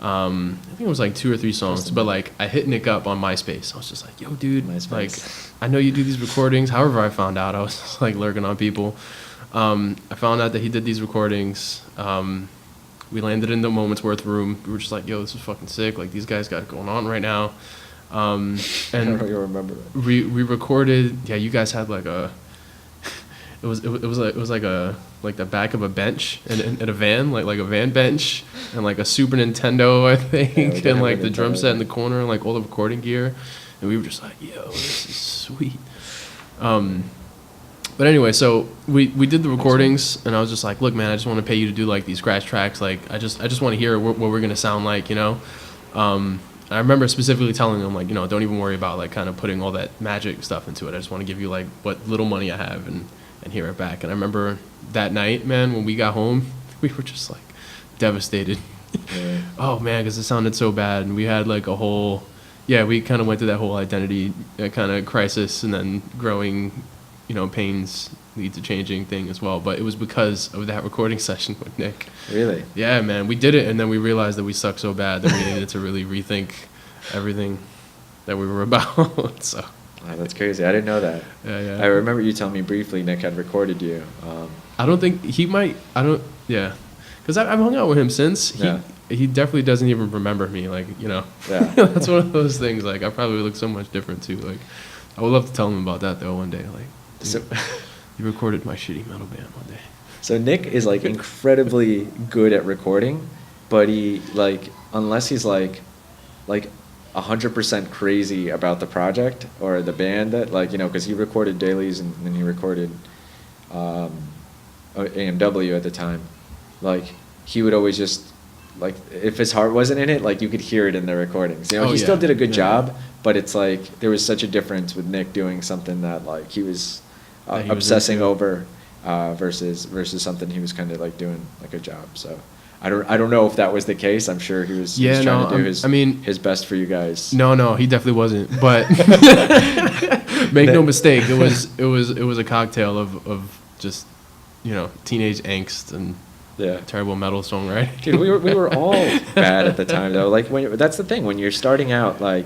I think it was like 2 or 3 songs, but like I hit Nick up on MySpace. I was just like, "Yo, dude, MySpace. like I know you do these recordings." However, I found out I was just like lurking on people. I found out that he did these recordings. We landed in the Moments Worth room. We were just like, yo, this is fucking sick. Like, these guys got it going on right now. And I don't really remember that. we recorded. Yeah, you guys had like a. It was like the back of a bench in a van, like a van bench, and like a Super Nintendo, I think, and like the drum set in the corner, and like all the recording gear, and we were just like, yo, this is sweet. But anyway, so we did the recordings, and I was just like, look, man, I just want to pay you to do like these scratch tracks. Like, I just want to hear what we're gonna sound like, you know. I remember specifically telling them, like, you know, don't even worry about like kind of putting all that magic stuff into it. I just want to give you like what little money I have and hear it back. And I remember that night, man, when we got home, we were just like devastated. Yeah. Oh man, because it sounded so bad, and we had like a whole, we kind of went through that whole identity kind of crisis, and then growing, you know, pains lead to changing thing as well. But it was because of that recording session with Nick. Really? Yeah, man, we did it, and then we realized that we sucked so bad that we needed to really rethink everything that we were about. So. Oh, that's crazy. I didn't know that. Yeah. I remember you telling me briefly Nick had recorded you. I don't think he might. Yeah, because I've hung out with him since. He definitely doesn't even remember me. Like, you know. Yeah. That's one of those things. Like, I probably look so much different too. Like, I would love to tell him about that though one day. Like, So, you recorded my shitty metal band one day. so Nick is like incredibly good at recording, but he like unless he's like 100% crazy about the project or the band that, like, you know, because he recorded dailies and then he recorded AMW at the time. Like, he would always just, like, if his heart wasn't in it, like, you could hear it in the recordings. You know, he still did a good job, but it's like there was such a difference with Nick doing something that, like, he was obsessing over versus something he was kind of like doing like a job. So I don't know if that was the case. I'm sure he was trying to do his best for you guys. No, he definitely wasn't. But make no mistake, it was a cocktail of just, you know, teenage angst and terrible metal songwriting. Dude, we were all bad at the time though. Like, that's the thing, when you're starting out, like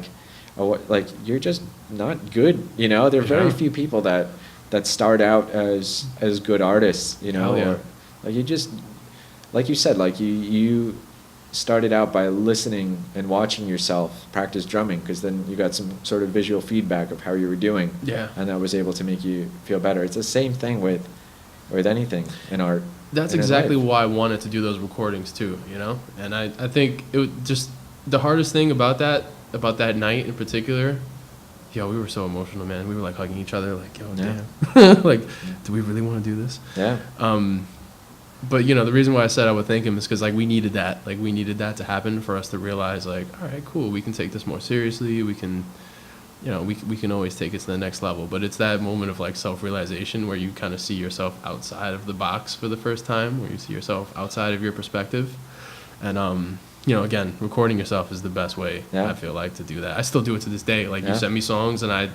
you're just not good. You know, there are very few people that start out as good artists. You know, or like you just. Like you said, like you started out by listening and watching yourself practice drumming, because then you got some sort of visual feedback of how you were doing. Yeah. And that was able to make you feel better. It's the same thing with anything in art. That's exactly why I wanted to do those recordings too, you know? And I think it was just the hardest thing about that night in particular. Yo, we were so emotional, man. We were like hugging each other, like, yo, damn. Like, do we really want to do this? Yeah. But, you know, the reason why I said I would thank him is because, like, we needed that. Like, we needed that to happen for us to realize, like, all right, cool, we can take this more seriously. We can, you know, we can always take it to the next level. But it's that moment of, like, self-realization where you kind of see yourself outside of the box for the first time, where you see yourself outside of your perspective. And, you know, again, recording yourself is the best way, I feel like, to do that. I still do it to this day. Like, you send me songs, and I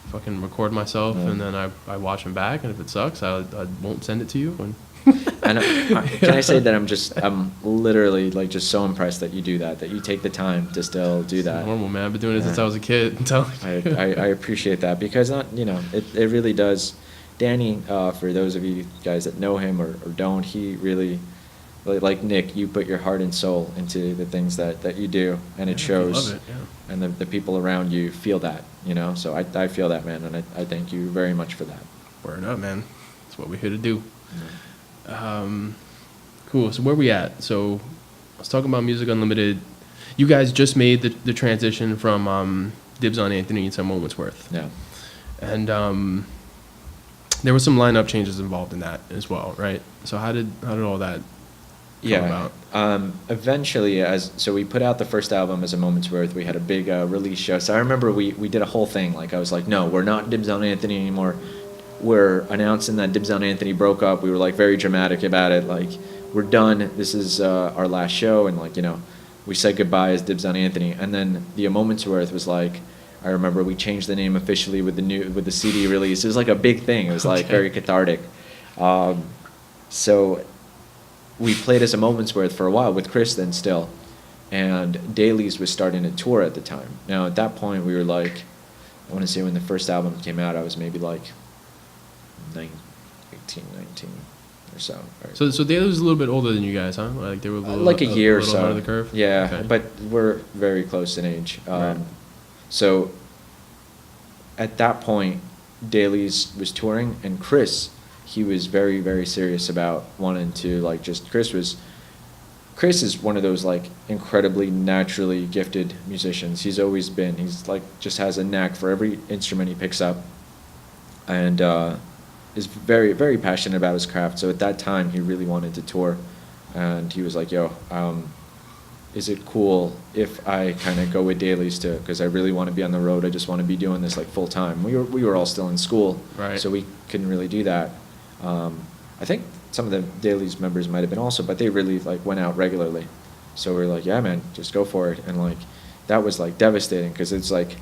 fucking record myself, and then I watch them back, and if it sucks, I won't send it to you. And And can I say that I'm literally like just so impressed that you do that you take the time to still do that. It's normal, man. I've been doing it since I was a kid. I appreciate that, because you know, it really does. Danny, for those of you guys that know him or don't, he really, like Nick, you put your heart and soul into the things that you do, and it shows. I love it, and the people around you feel that, you know. So I feel that, man, and I thank you very much for that. Word up, man. That's what we're here to do. Cool. So where we at? So I was talking about Music Unlimited. You guys just made the transition from Dibs on Anthony to Moments Worth. Yeah. And there were some lineup changes involved in that as well, right? So how did all that come about? Eventually, so we put out the first album as a Moments Worth. We had a big release show. So I remember we did a whole thing. Like, I was like, no, we're not Dibs on Anthony anymore. We're announcing that Dibs on Anthony broke up. We were like very dramatic about it. Like, we're done. This is our last show, and like, you know, we said goodbye as Dibs on Anthony. And then the Moments Worth was like, I remember we changed the name officially with the CD release. It was like a big thing. It was like very cathartic. So we played as a Moments Worth for a while with Kristen still, and Dailies was starting a tour at the time. Now at that point we were like, I want to say when the first album came out, I was maybe like 18, 19 or So So Daly was a little bit older than you guys, huh? Like they were like a year or little so. ahead of the curve. Yeah, Okay. but we're very close in age. Right. So at that point, Daly's was touring, and Chris, he was very, very serious about wanting to like just Chris is one of those like incredibly naturally gifted musicians. He's always been. He's like just has a knack for every instrument he picks up, and is very, very passionate about his craft. So at that time, he really wanted to tour, and he was like, "Yo, is it cool if I kind of go with dailies too? Because I really want to be on the road. I just want to be doing this like full time." We were all still in school, Right. so we couldn't really do that. I think some of the dailies members might have been also, but they really like went out regularly. So we were like, "Yeah, man, just go for it." And like that was like devastating because it's like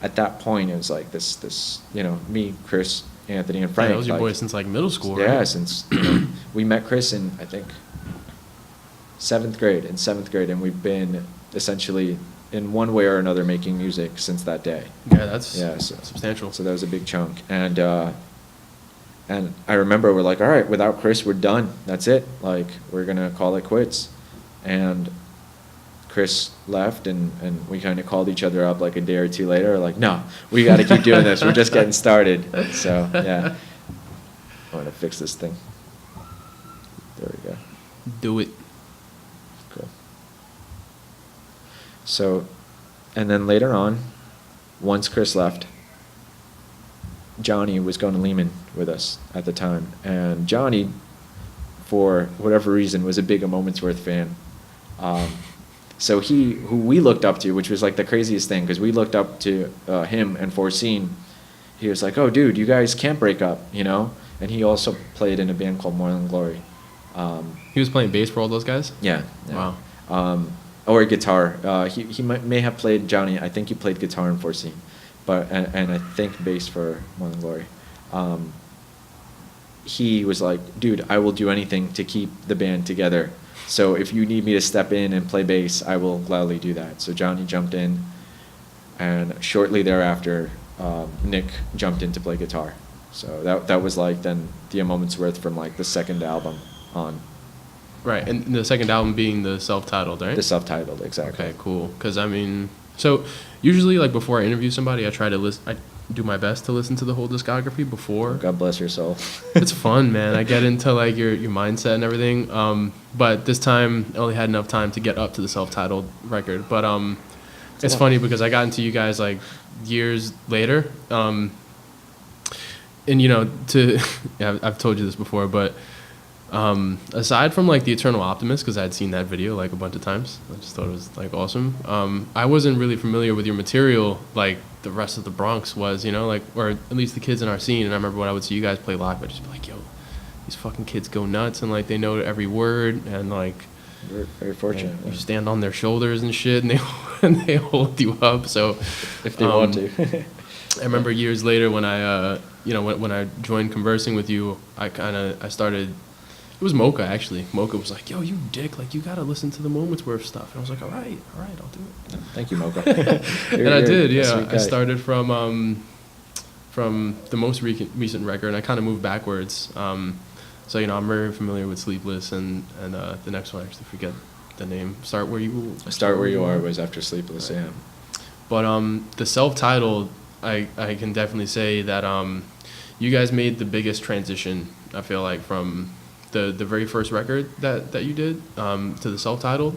at that point it was like this me, Chris, Anthony, and Frank. Yeah, that was your like, boy since like middle school, right? Yeah, since we met Chris in I think seventh grade, and we've been essentially in one way or another making music since that day. Yeah, that's So substantial. So that was a big chunk, and I remember we're like, all right, without Chris, we're done. That's it. Like we're gonna call it quits, and Chris left, and we kind of called each other up like a day or two later, like, no, we got to keep doing this. We're just getting started. So yeah, I want to fix this thing. There we go. Do it. Cool. So, and then later on, once Chris left, Johnny was going to Lehman with us at the time. And Johnny, for whatever reason, was a big A Moment's Worth fan. So who we looked up to, which was like the craziest thing, because we looked up to him and Foreseen. He was like, "Oh, dude, you guys can't break up, you know?" And he also played in a band called More Than Glory. He was playing bass for all those guys? Yeah. Wow. Or may have played Johnny. I think he played guitar in Foreseen, and I think bass for More Than Glory. He was like, "Dude, I will do anything to keep the band together. So if you need me to step in and play bass, I will gladly do that." So Johnny jumped in, and shortly thereafter, Nick jumped in to play guitar. So that was like then the A Moment's Worth from like the second album on. Right, and the second album being the self-titled, right? The self-titled, exactly. Okay, cool. Because I mean, so usually like before I interview somebody, I try to listen. I do my best to listen to the whole discography before. God bless your soul. It's fun, man. I get into like your mindset and everything. But this time I only had enough time to get up to the self-titled record. But it's funny because I got into you guys like years later. And yeah, I've told you this before, but aside from like the Eternal Optimist, because I'd seen that video like a bunch of times, I just thought it was like awesome. I wasn't really familiar with your material like the rest of the Bronx was, like, or at least the kids in our scene. And I remember when I would see you guys play live, I'd just be like, "Yo, these fucking kids go nuts," and like they know every word, and like We're very fortunate. you stand on their shoulders and shit, and they hold you up. So If they want to. I remember years later when I when I joined Conversing with you, I started. It was Mocha, actually. Mocha was like, "Yo, you dick, like, you got to listen to the Moment's Worth stuff." And I was like, all right, I'll do it. Thank you, Mocha. And I did, yeah. I started from the most recent record, and I kind of moved backwards. So, I'm very familiar with Sleepless, and the next one, I actually forget the name. Start Where You Are was after Sleepless, right. Yeah. But the self-titled, I can definitely say that you guys made the biggest transition, I feel like, from the very first record that you did to the self-titled.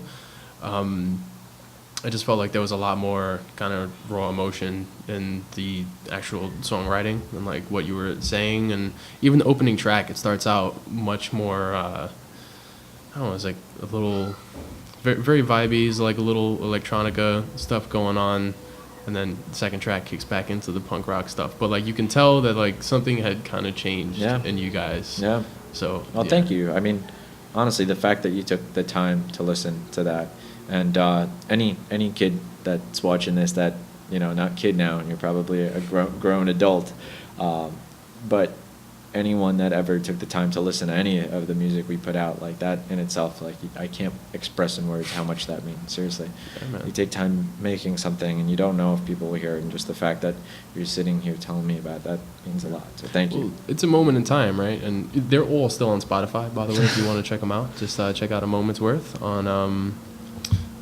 I just felt like there was a lot more kind of raw emotion in the actual songwriting and like what you were saying, and even the opening track, it starts out much more I don't know, it's like a little very, very vibey, it's like a little electronica stuff going on, and then the second track kicks back into the punk rock stuff, but like you can tell that like something had kind of changed in you guys. Yeah. So well, thank you. I mean, honestly, the fact that you took the time to listen to that, and any kid that's watching this that not kid now, and you're probably a grown adult, but anyone that ever took the time to listen to any of the music we put out. Like that in itself, like I can't express in words how much that means. Seriously, Yeah, you take time making something and you don't know if people will hear it, and just the fact that you're sitting here telling me about that means a lot. So thank you. Well, it's a moment in time, right? And they're all still on Spotify, by the way. If you want to check them out, just check out A Moment's Worth on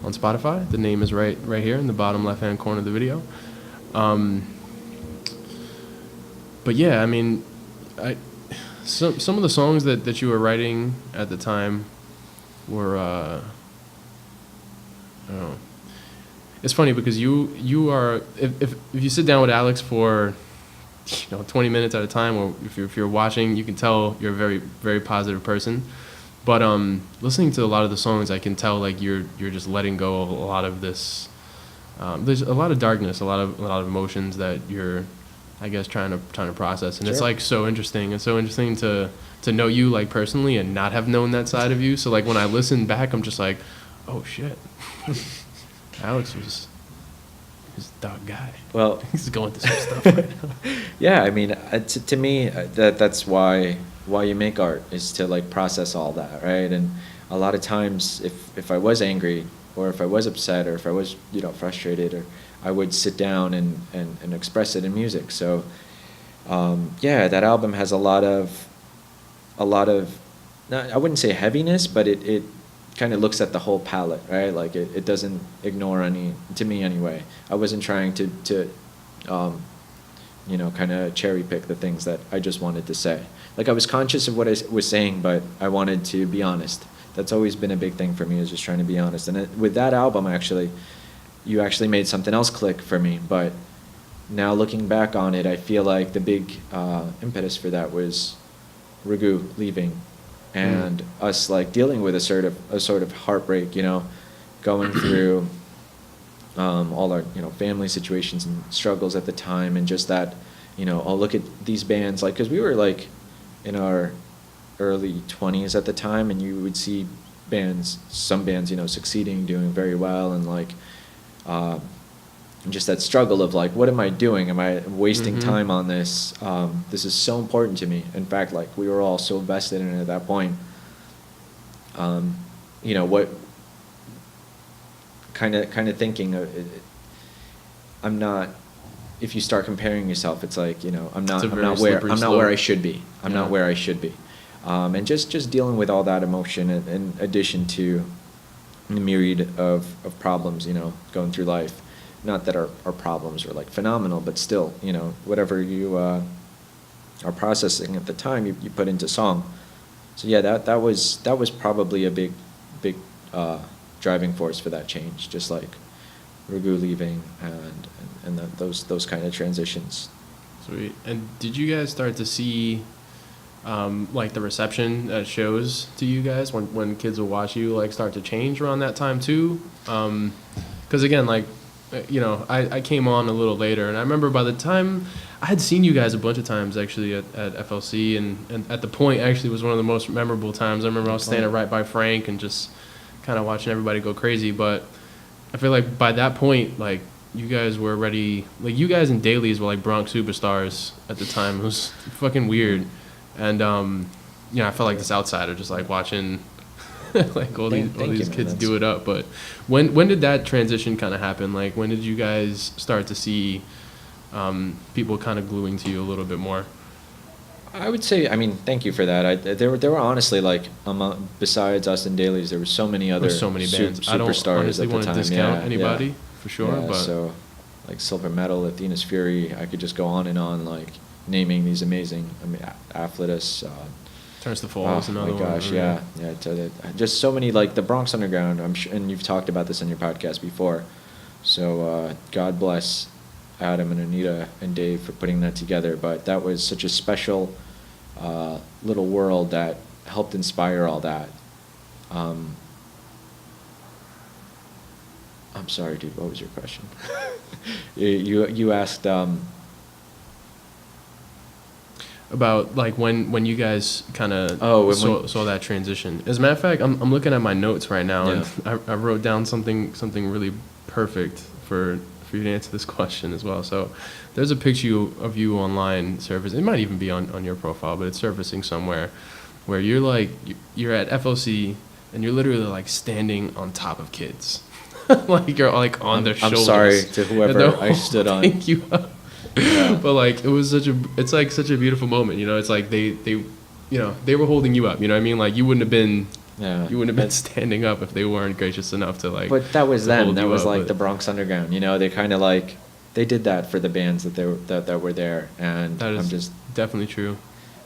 Spotify. The name is right here in the bottom left-hand corner of the video. But yeah, I mean, some of the songs that you were writing at the time were I don't know. It's funny because you are if you sit down with Alex for 20 minutes at a time, or if you're watching, you can tell you're a very, very positive person. But listening to a lot of the songs, I can tell like you're just letting go of a lot of this. There's a lot of darkness, a lot of emotions that you're, I guess, trying to process, and Sure. it's like so interesting. It's so interesting to know you like personally and not have known that side of you. So like when I listen back, I'm just like, oh shit, Alex was a dark guy. Well, He's going through some stuff right now. yeah, I mean, to me, that's why you make art, is to like process all that, right? And a lot of times, if I was angry, or if I was upset, or if I was frustrated, or I would sit down and express it in music. So yeah, that album has a lot of I wouldn't say heaviness, but it kind of looks at the whole palette, right? Like it doesn't ignore any, to me anyway. I wasn't trying to kind of cherry pick the things that I just wanted to say. Like I was conscious of what I was saying, but I wanted to be honest. That's always been a big thing for me, is just trying to be honest. And with that album, you actually made something else click for me. But now looking back on it, I feel like the big impetus for that was Raghu leaving, and us like dealing with a sort of heartbreak, going through all our family situations and struggles at the time, and just that oh, look at these bands, like, because we were like in our early 20s at the time, and you would see some bands succeeding, doing very well, and like just that struggle of like, what am I doing? Am I wasting time on this? This is so important to me. In fact, like we were all so vested in it at that point. What kind of thinking I'm not. If you start comparing yourself, it's like I'm not where I should be. I'm not where I should be. And just dealing with all that emotion, in addition to the myriad of problems, going through life. Not that our problems are like phenomenal, but still, whatever you are processing at the time, you put into song. So yeah, that was probably a big driving force for that change. Just like Raghu leaving and those kind of transitions. Sweet. And did you guys start to see like the reception at shows to you guys when kids will watch you like start to change around that time too? Because again, like I came on a little later, and I remember by the time I had seen you guys a bunch of times actually at FLC, and at the point actually was one of the most memorable times. I remember I was standing right by Frank and just kind of watching everybody go crazy. But I feel like by that point, like you guys were already, like you guys and Dailies were like Bronx superstars at the time. It was fucking weird, and I felt like this outsider just like watching like all these kids do it up. But when did that transition kind of happen? Like when did you guys start to see people kind of gluing to you a little bit more? I would say, I mean, thank you for that. There were honestly like besides us and Dailies, there were so many other bands. I don't superstars honestly at the want to time. discount anybody for sure, yeah, but so like Silver Metal, Athena's Fury, I could just go on and on, like naming these amazing. I mean, Afflatus. Turns to Falls, another one. Oh my gosh, yeah. Just so many, like the Bronx Underground. I'm sure, and you've talked about this on your podcast before. So God bless Adam and Anita and Dave for putting that together. But that was such a special little world that helped inspire all that. I'm sorry, dude. What was your question? you asked. About like when you guys kind of saw that transition. As a matter of fact, I'm looking at my notes right now, and I wrote down something really perfect for for you to answer this question as well. So there's a picture of you online surfacing. It might even be on your profile, but it's surfacing somewhere where you're at FLC and you're literally like standing on top of kids. Like you're like on their shoulders. I'm sorry to whoever I stood on. Thank you. Yeah. But like it's like such a beautiful moment, you know. It's like they they were holding you up, you know what I mean? Like you wouldn't have been standing up if they weren't gracious enough to like. But that was them. That was up, like the Bronx Underground, you know. They kind of like they did that for the bands that were there, and that is I'm just definitely true.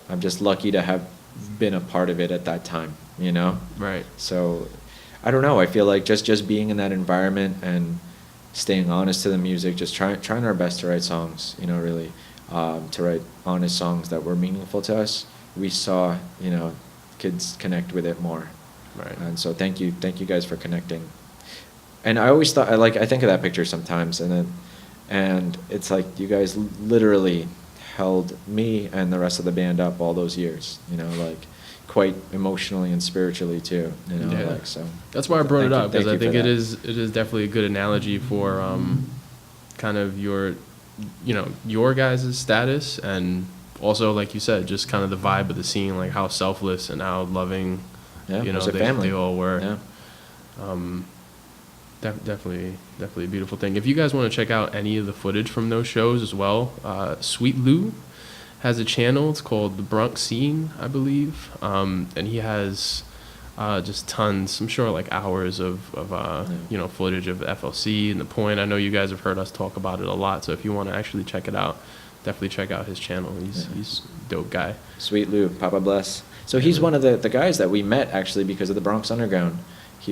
I'm just lucky to have been a part of it at that time, you know. Right. So I don't know. I feel like just being in that environment and staying honest to the music, just trying our best to write songs, you know, really, to write honest songs that were meaningful to us. We saw, you know, kids connect with it more. Right. And so thank you guys for connecting. And I always thought, I think of that picture sometimes, and it's like you guys literally held me and the rest of the band up all those years, you know, like quite emotionally and spiritually too, you know. Yeah. Like, so that's why I brought it up, because I think it is definitely a good analogy for kind of your guys' status, and also like you said, just kind of the vibe of the scene, like how selfless and how loving they all were. Yeah. Definitely a beautiful thing. If you guys want to check out any of the footage from those shows as well, Sweet Lou has a channel. It's called The Bronx Scene, I believe, and he has just tons, I'm sure, like hours of footage of FLC and The Point. I know you guys have heard us talk about it a lot, so if you want to actually check it out, definitely check out his channel. He's a dope guy. Sweet Lou, Papa bless. So he's one of the guys that we met actually because of the Bronx Underground. I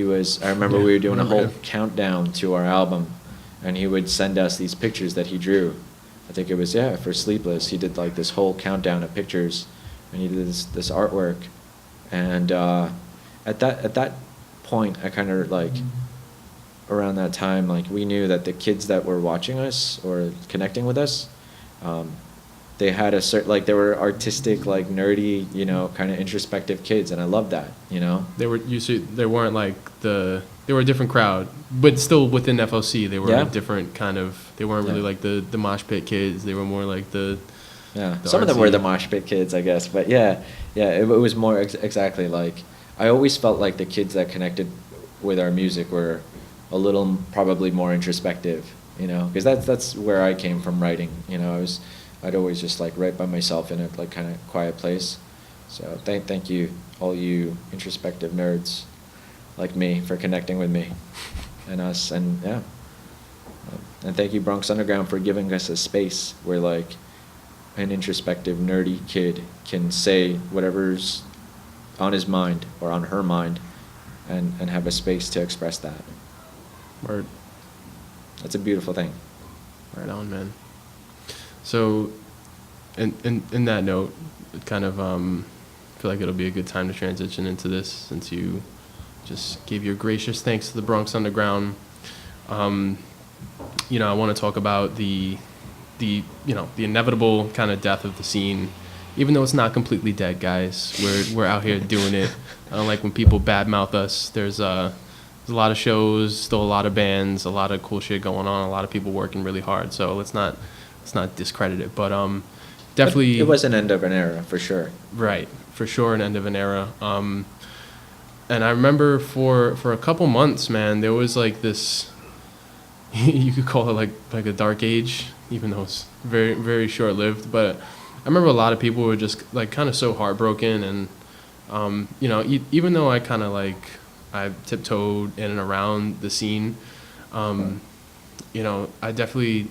remember we were doing a whole countdown to our album, and he would send us these pictures that he drew. I think it was, for Sleepless. He did like this whole countdown of pictures, and he did this artwork. And at that point, I kind of like, around that time, like we knew that the kids that were watching us or connecting with us, they had a certain, like, they were artistic, like nerdy, you know, kind of introspective kids, and I loved that, you know. They weren't like they were a different crowd, but still within FLC, they were a different kind of. They weren't really like the mosh pit kids. They were more like the some of them were the mosh pit kids, I guess, but it was more exactly like, I always felt like the kids that connected with our music were a little probably more introspective, you know, because that's where I came from writing, you know. I'd always just like write by myself in a like kind of quiet place. So thank you, all you introspective nerds like me, for connecting with me and us, and and thank you, Bronx Underground, for giving us a space where like an introspective nerdy kid can say whatever's on his mind or on her mind, and have a space to express that. Word. That's a beautiful thing. Right on, man. So, in that note, it kind of feel like it'll be a good time to transition into this, since you just gave your gracious thanks to the Bronx Underground. I want to talk about the inevitable kind of death of the scene, even though it's not completely dead, guys. We're out here doing it. I don't like when people badmouth us. There's a lot of shows, still a lot of bands, a lot of cool shit going on, a lot of people working really hard. So let's not discredit it, but definitely it was an end of an era for sure. Right, for sure, an end of an era. And I remember for a couple months, man, there was like this. You could call it like a dark age, even though it's very, very short lived. But I remember a lot of people were just like kind of so heartbroken, and even though I kind of like I tiptoed in and around the scene, I definitely.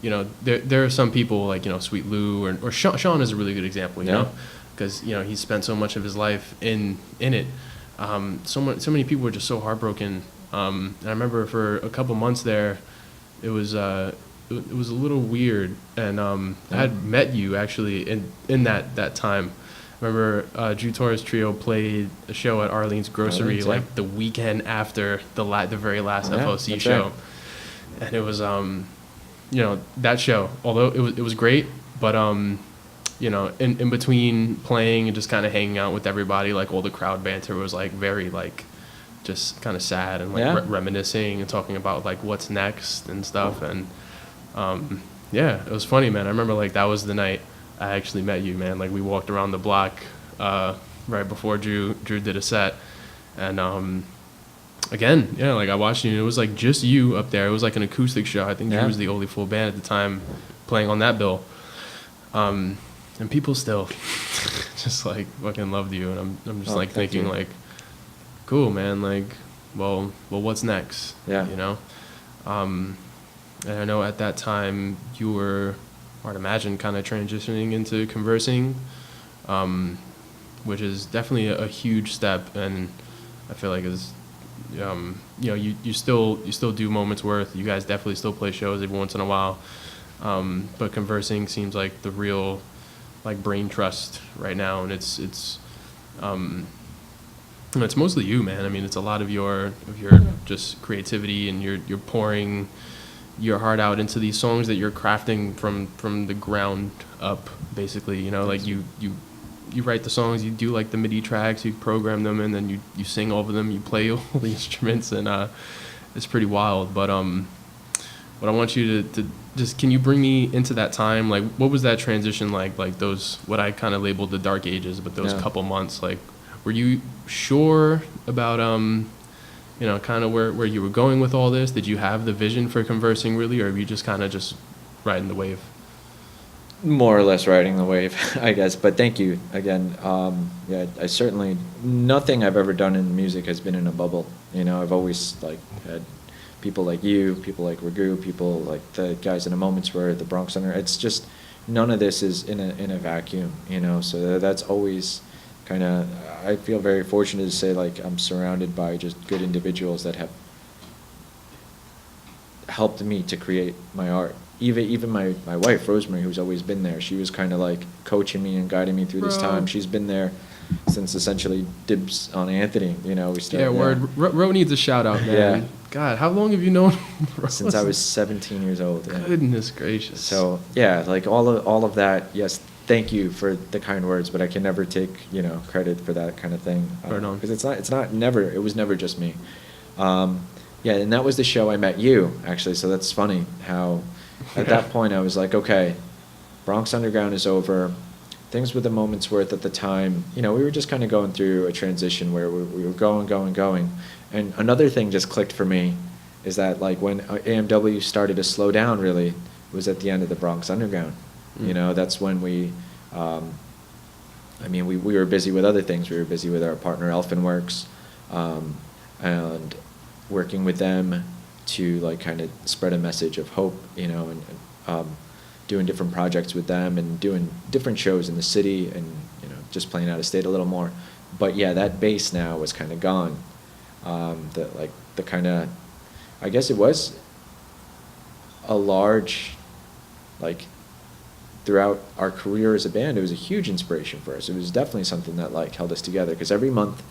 There are some people like, Sweet Lou or Sean is a really good example, you know, because, he spent so much of his life in it. So many people were just so heartbroken. And I remember for a couple months there, it was a little weird. And I had met you actually in that time. I remember Drew Torres Trio played a show at Arlene's Grocery like the weekend after the very last FOC show. Right. And it was that show, although it was great, but in between playing and just kind of hanging out with everybody, like all the crowd banter was like very like just kind of sad and like Yeah. reminiscing and talking about like what's next and stuff. And yeah, it was funny, man. I remember like that was the night I actually met you, man. Like we walked around the block right before Drew did a set, and again, yeah, like I watched you, and it was like just you up there. It was like an acoustic show. I think Drew was the only full band at the time playing on that bill. And people still just like fucking loved you, and I'm just like thinking like, cool, man. Like, well, what's next? Yeah. You know. And I know at that time you were, I'd imagine, kind of transitioning into Conversing, which is definitely a huge step, and I feel like is, you know, you still do Moments Worth. You guys definitely still play shows every once in a while, but Conversing seems like the real, like, brain trust right now, and it's mostly you, man. I mean, it's a lot of your just creativity, and you're pouring your heart out into these songs that you're crafting from the ground up, basically. You know, like you write the songs, you do like the MIDI tracks, you program them, and then you sing over them, you play all the instruments, and it's pretty wild. But what I want you to just, can you bring me into that time? Like, what was that transition like those, what I kind of labeled the dark ages, but those couple months, like, were you sure about you know, kind of where you were going with all this? Did you have the vision for Conversing, really, or were you just kind of just riding the wave? More or less riding the wave, I guess. But thank you again. Yeah, I certainly, nothing I've ever done in music has been in a bubble. You know, I've always like had people like you, people like Ragu, people like the guys in the Moments Where the Bronx Under. It's just, none of this is in a vacuum. You know, so that's always kind of, I feel very fortunate to say, like, I'm surrounded by just good individuals that have helped me to create my art. Even my wife, Rosemary, who's always been there, she was kind of like coaching me and guiding me through this time. She's been there since essentially dibs on Anthony. You know, we started. Yeah, word. Ro needs a shout out, man. Yeah. God, how long have you known Ro? Since I was 17 years old. Yeah. Goodness gracious. So yeah, like all of that. Yes, thank you for the kind words, but I can never take, you know, credit for that kind of thing. Because it was never just me. Yeah, and that was the show I met you, actually. So that's funny how at that point I was like, okay, Bronx Underground is over. Things with the Moments Worth at the time, you know, we were just kind of going through a transition where we were going. And another thing just clicked for me is that, like, when AMW started to slow down, really, was at the end of the Bronx Underground. You know, that's when we were busy with other things. We were busy with our partner Elfinworks, and working with them to, like, kind of spread a message of hope, you know, and doing different projects with them and doing different shows in the city, and, you know, just playing out of state a little more. But yeah, that base now was kind of gone. The kind of, I guess it was a large, like, throughout our career as a band, it was a huge inspiration for us. It was definitely something that, like, held us together, because every month,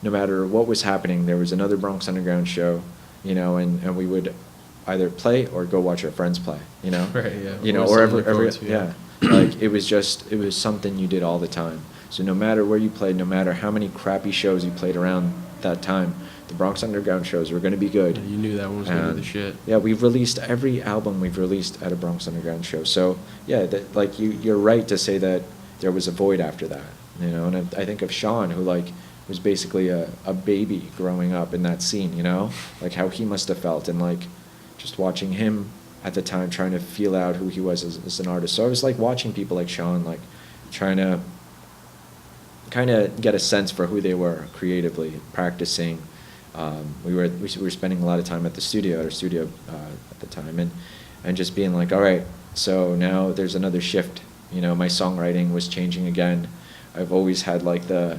no matter what was happening, there was another Bronx Underground show, you know, and we would either play or go watch our friends play, you know? Right, yeah. You know, or yeah. Like, it was something you did all the time. So no matter where you played, no matter how many crappy shows you played around that time, the Bronx Underground shows were going to be good. Yeah, you knew that one was going to be the shit. Yeah, we've released every album we've released at a Bronx Underground show. So yeah, like, you're right to say that there was a void after that, you know. And I think of Sean, who, like, was basically a baby growing up in that scene, you know, like how he must have felt, and, like, just watching him at the time trying to feel out who he was as an artist. So I was, like, watching people like Sean, like, trying to kind of get a sense for who they were creatively, practicing. We were spending a lot of time at our studio at the time, and just being like, all right, so now there's another shift. You know, my songwriting was changing again. I've always had, like, the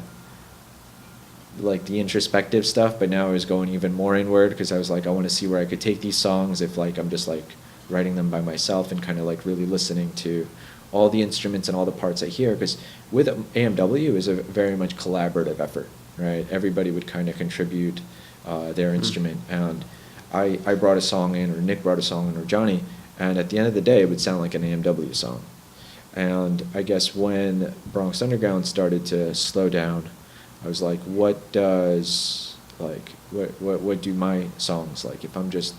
introspective stuff, but now I was going even more inward, because I was like, I want to see where I could take these songs if, like, I'm just, like, writing them by myself, and kind of, like, really listening to all the instruments and all the parts I hear, because with AMW it was a very much collaborative effort, right? Everybody would kind of contribute their instrument, and I brought a song in, or Nick brought a song in, or Johnny, and at the end of the day it would sound like an AMW song. And I guess when Bronx Underground started to slow down, I was like, what does, Like, what do my songs like? If I'm just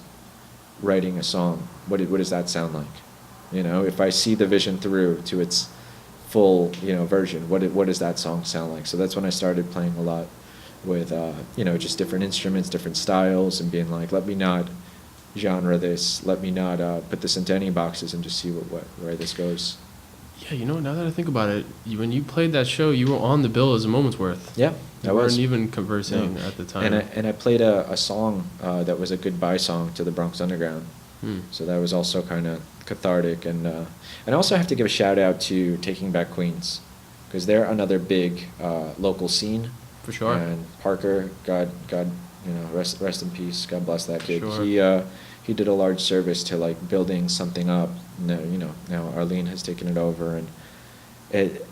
writing a song, what does that sound like? You know, if I see the vision through to its full, version, what does that song sound like? So that's when I started playing a lot with, just different instruments, different styles, and being like, let me not genre this, let me not put this into any boxes, and just see where this goes. Yeah, now that I think about it, when you played that show, you were on the bill as a Moment's Worth. Yeah, you weren't even conversing at the time. And I played a song that was a goodbye song to the Bronx Underground. So that was also kind of cathartic. And I also have to give a shout out to Taking Back Queens, because they're another big local scene. For sure. And Parker, God, rest in peace. God bless that kid. Sure. He did a large service to like building something up. Now Arlene has taken it over, and it,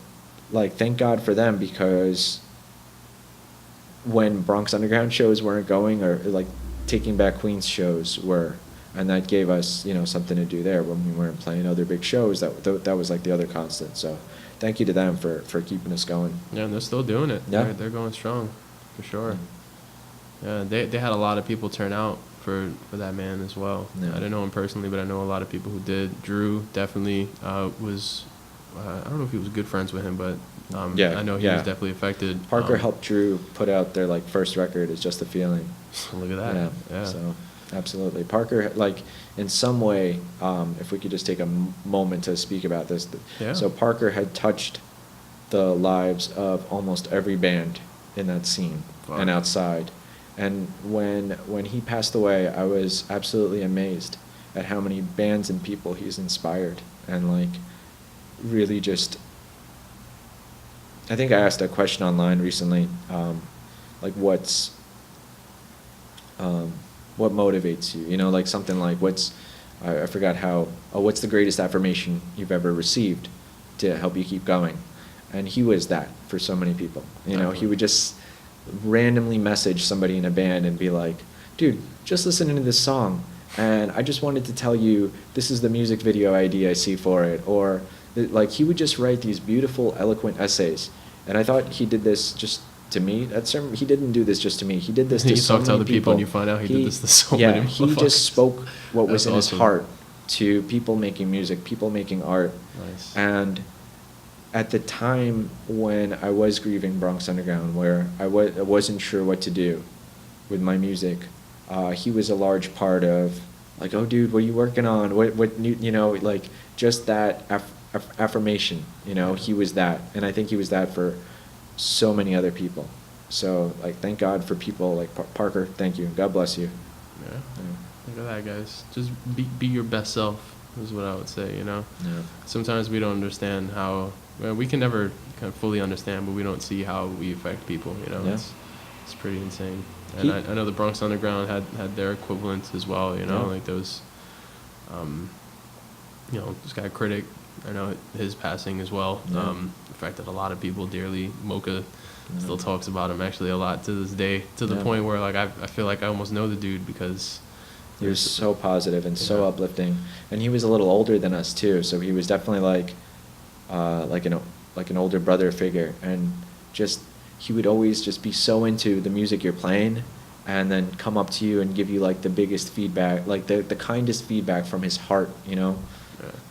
like, thank God for them, because when Bronx Underground shows weren't going, or like Taking Back Queens shows were, and that gave us something to do there when we weren't playing other big shows. That was like the other constant. So thank you to them for keeping us going. Yeah, and they're still doing it. Yeah. They're going strong, for sure. Yeah, they had a lot of people turn out for that man as well. Yeah. I didn't know him personally, but I know a lot of people who did. Drew definitely was, I don't know if he was good friends with him, but I know he was definitely affected. Parker helped Drew put out their like first record, It's Just a Feeling. Look at that. Yeah. So absolutely. Parker, like, in some way, if we could just take a moment to speak about this. Yeah. So Parker had touched the lives of almost every band in that scene and outside. And when he passed away, I was absolutely amazed at how many bands and people he's inspired. And like, really just, I think I asked a question online recently, like what motivates you? Like something like I forgot what's the greatest affirmation you've ever received to help you keep going? And he was that for so many people. He would just randomly message somebody in a band and be like, dude, just listening to this song, and I just wanted to tell you this is the music video idea I see for it. Or like, he would just write these beautiful, eloquent essays, and I thought he did this just to me. He didn't do this just to me. He did this to so many people. You talk to other people and you find out he did this to so many people. Yeah, he just spoke what was in his heart to people making music, people making art. Nice. And at the time when I was grieving Bronx Underground, where I wasn't sure what to do with my music, he was a large part of, like, oh, dude, what are you working on? What new, like, just that affirmation, he was that. And I think he was that for so many other people. So, like, thank God for people like Parker. Thank you. God bless you. Yeah. Look at that, guys. Just be your best self is what I would say, Yeah. Sometimes we don't understand how, we can never kind of fully understand, but we don't see how we affect people, Yeah. It's pretty insane. And I know the Bronx Underground had their equivalents as well, like those, this guy Critic, I know his passing as well, affected a lot of people dearly. Mocha still talks about him actually a lot to this day, to the point where, like, I feel like I almost know the dude, because he was so positive and so uplifting. And he was a little older than us too, so he was definitely like an older brother figure. And just, he would always just be so into the music you're playing, and then come up to you and give you like the biggest feedback, like the kindest feedback from his heart, Yeah.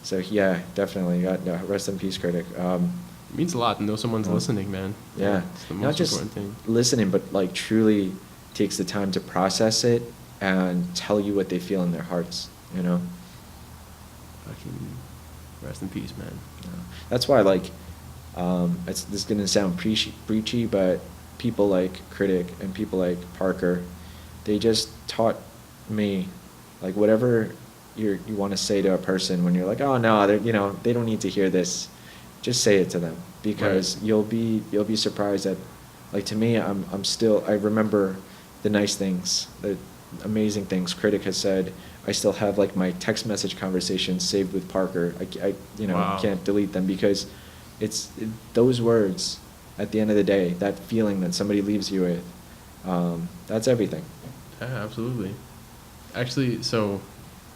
So yeah, definitely. Rest in peace, Critic. It means a lot to know someone's listening, man. Yeah. It's the Not most just important thing. listening, but like truly takes the time to process it and tell you what they feel in their hearts, Fucking rest in peace, man. Yeah. That's why, like, this is gonna sound preachy, but people like Critic and people like Parker, they just taught me, like, whatever you want to say to a person when you're like, oh no, they don't need to hear this, just say it to them, because Right. you'll be surprised that, like, to me, I remember the nice things, the amazing things Critic has said. I still have like my text message conversations saved with Parker. I Wow. can't delete them, because those words at the end of the day, that feeling that somebody leaves you with, that's everything. Yeah, absolutely. Actually, so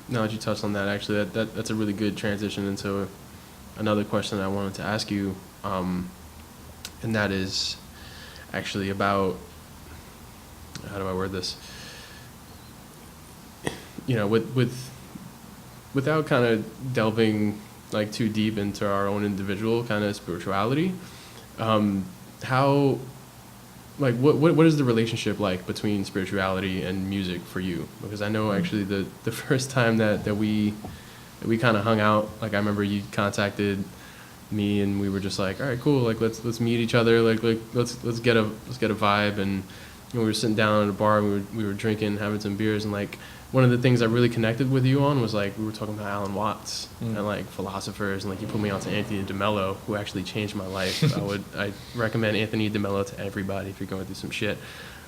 now that you touched on that, actually, that's a really good transition into another question I wanted to ask you, and that is actually about how do I word this? Without kind of delving like too deep into our own individual kind of spirituality, how, like, what is the relationship like between spirituality and music for you? Because I know actually the first time that we kind of hung out, like I remember you contacted me and we were just like, all right, cool, like let's meet each other, like let's get a vibe. And we were sitting down at a bar and we were drinking, having some beers, and like one of the things I really connected with you on was like we were talking about Alan Watts and like philosophers, and like you put me onto Anthony DeMello, who actually changed my life. I recommend Anthony DeMello to everybody if you're going through some shit.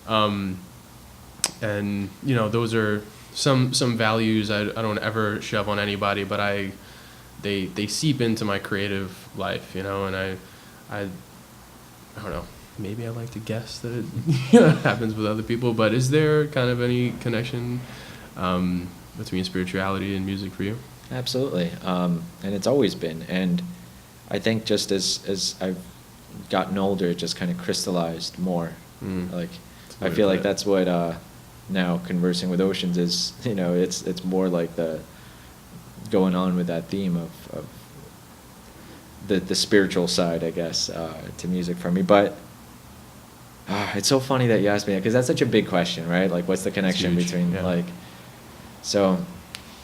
And those are some values I don't ever shove on anybody, but they seep into my creative life, and I don't know, maybe I like to guess that it happens with other people, but is there kind of any connection between spirituality and music for you? Absolutely, and it's always been. And I think just as I've gotten older, it just kind of crystallized more. Like I feel like that's what now Conversing with Oceans is. It's more like the going on with that theme of the spiritual side, I guess, to music for me. But it's so funny that you asked me that, because that's such a big question, right? Like, what's the connection between like? So,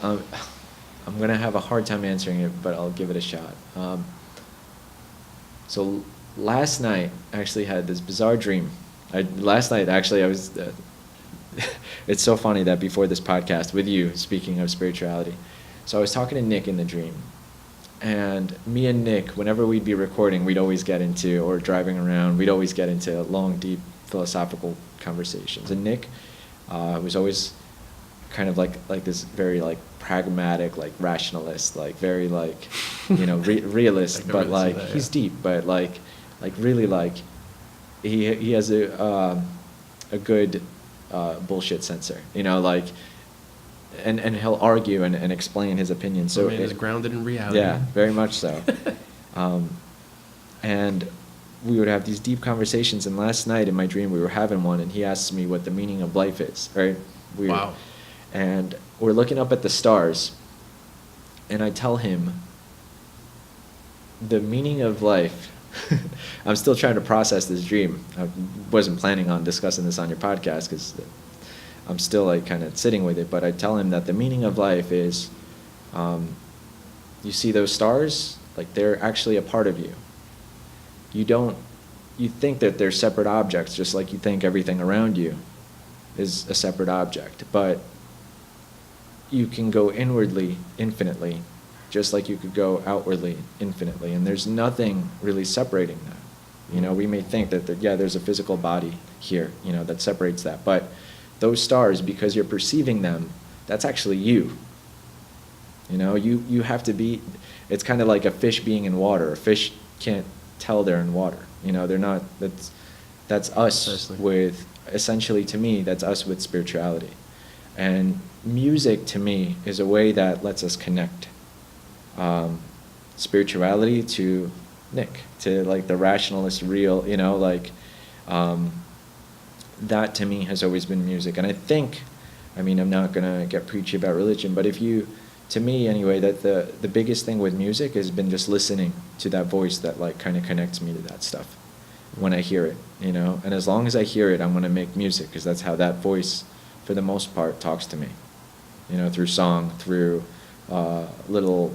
I'm gonna have a hard time answering it, but I'll give it a shot. So last night I actually had this bizarre dream. Last night actually I was. It's so funny that before this podcast with you, speaking of spirituality, so I was talking to Nick in the dream, and me and Nick, whenever we'd be recording, we'd always get into, or driving around, we'd always get into long, deep philosophical conversations. And Nick was always kind of like this very like pragmatic, like rationalist, like very like realist, but like he's deep, but like really like he has a good bullshit sensor, like. And he'll argue and explain his opinion. So it's grounded in reality. Yeah, very much so. And we would have these deep conversations. And last night in my dream, we were having one, and he asked me what the meaning of life is. Right? Weird. Wow. And we're looking up at the stars, and I tell him the meaning of life. I'm still trying to process this dream. I wasn't planning on discussing this on your podcast because I'm still like kind of sitting with it, but I tell him that the meaning of life is, you see those stars, like they're actually a part of you. You think that they're separate objects, just like you think everything around you is a separate object, but you can go inwardly infinitely, just like you could go outwardly infinitely, and there's nothing really separating that. We may think that there's a physical body here, that separates that, but those stars, because you're perceiving them, that's actually you. You have to be. It's kind of like a fish being in water. A fish can't tell they're in water. They're not. That's us. Precisely. With essentially, to me, that's us with spirituality, and music to me is a way that lets us connect spirituality to Nick, to like the rationalist real. That to me has always been music. And I think, I'm not going to get preachy about religion, but to me anyway, that the biggest thing with music has been just listening to that voice that like kind of connects me to that stuff when I hear it, and as long as I hear it, I'm going to make music, because that's how that voice, for the most part, talks to me, through song, through little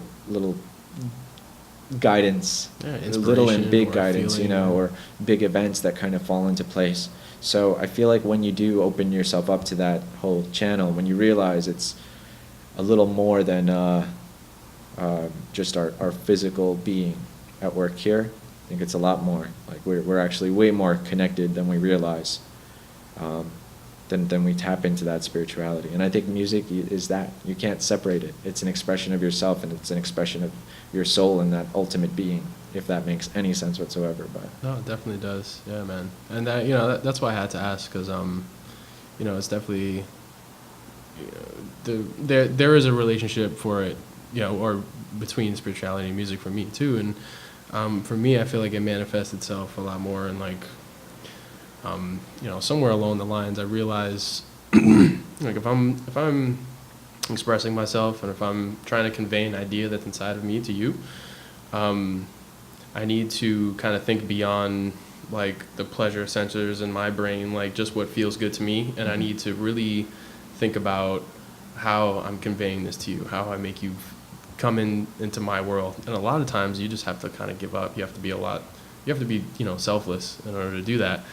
guidance, little and big guidance, or big events that kind of fall into place. So I feel like when you do open yourself up to that whole channel, when you realize it's a little more than just our physical being at work here, I think it's a lot more. Like we're actually way more connected than we realize, than we tap into that spirituality. And I think music is that. You can't separate it. It's an expression of yourself, and it's an expression of your soul and that ultimate being, if that makes any sense whatsoever. But no, it definitely does. Yeah, man. And that's why I had to ask, because it's definitely there is a relationship for it, or between spirituality and music for me too. And for me, I feel like it manifests itself a lot more in like somewhere along the lines, I realize, like if I'm expressing myself and if I'm trying to convey an idea that's inside of me to you, I need to kind of think beyond like the pleasure sensors in my brain, like just what feels good to me, and I need to really think about how I'm conveying this to you, how I make you come into my world. And a lot of times you just have to kind of give up. You have to be selfless in order to do that.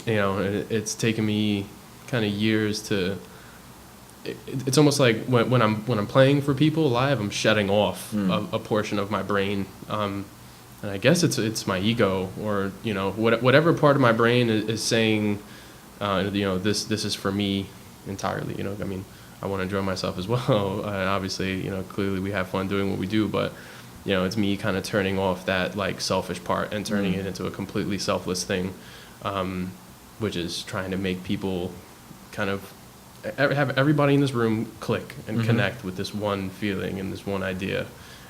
It's taken me kind of years to. It's almost like when I'm playing for people live, I'm shutting off a portion of my brain, and I guess it's my ego, or whatever part of my brain is saying, this is for me entirely. I mean, I want to enjoy myself as well, and obviously, clearly we have fun doing what we do, but it's me kind of turning off that like selfish part and turning it into a completely selfless thing, which is trying to make people kind of have everybody in this room click and connect with this one feeling and this one idea.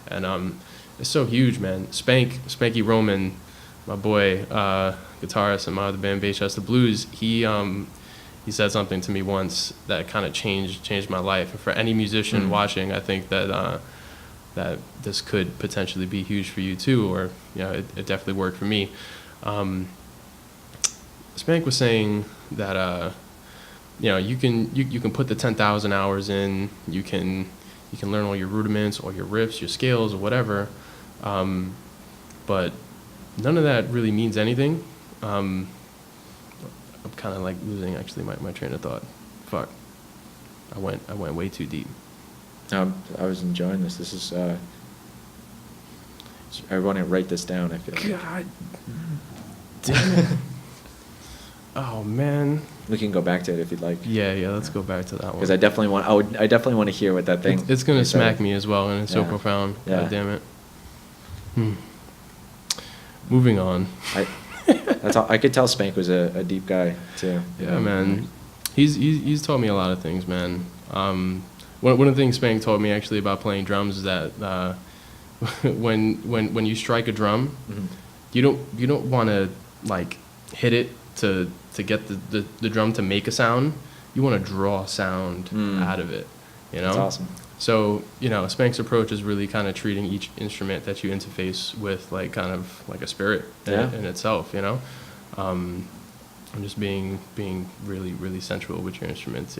And it's so huge, man. Spanky Roman, my boy, guitarist and my other band, Bass the Blues, he said something to me once that kind of changed my life. And for any musician watching, I think that that this could potentially be huge for you too, or it definitely worked for me. Spank was saying that you can put the 10,000 hours in, you can learn all your rudiments, all your riffs, your scales, or whatever, but none of that really means anything. I'm kind of like losing actually my train of thought. Fuck, I went way too deep. I was enjoying this. This is I want to write this down. I feel like. God damn it. Oh man. We can go back to it if you'd like. Yeah, let's go back to that one. Because I definitely want to hear what that thing. It's gonna smack me as well, and it's so Yeah. profound. Yeah. God damn it. Moving on. That's all. I could tell Spank was a deep guy too. Yeah, man. He's taught me a lot of things, man. One of the things Spank taught me actually about playing drums is that when you strike a drum, you don't want to like hit it to get the drum to make a sound. You want to draw sound out of it. That's awesome. So Spank's approach is really kind of treating each instrument that you interface with like kind of like a spirit in itself. And just being really really sensual with your instruments.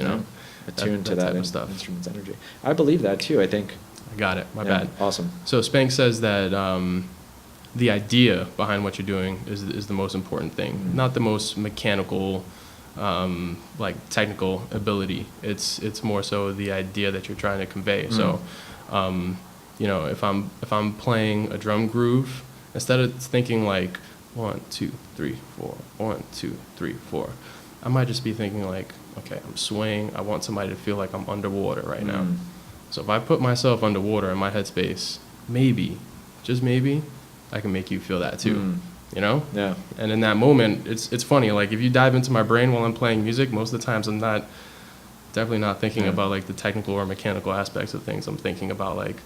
Attuned to that type of stuff. Instrument's energy. I believe that too. I think. I got it. My bad. Awesome. So Spank says that the idea behind what you're doing is the most important thing, not the most mechanical, like technical ability. It's more so the idea that you're trying to convey. So, if I'm playing a drum groove, instead of thinking like 1 2 3 4 1 2 3 4, I might just be thinking like, okay, I'm swaying. I want somebody to feel like I'm underwater right now. So if I put myself underwater in my headspace, maybe, just maybe, I can make you feel that too. Yeah. And in that moment, it's funny. Like if you dive into my brain while I'm playing music, most of the times I'm definitely not thinking about like the technical or mechanical aspects of things. I'm thinking about like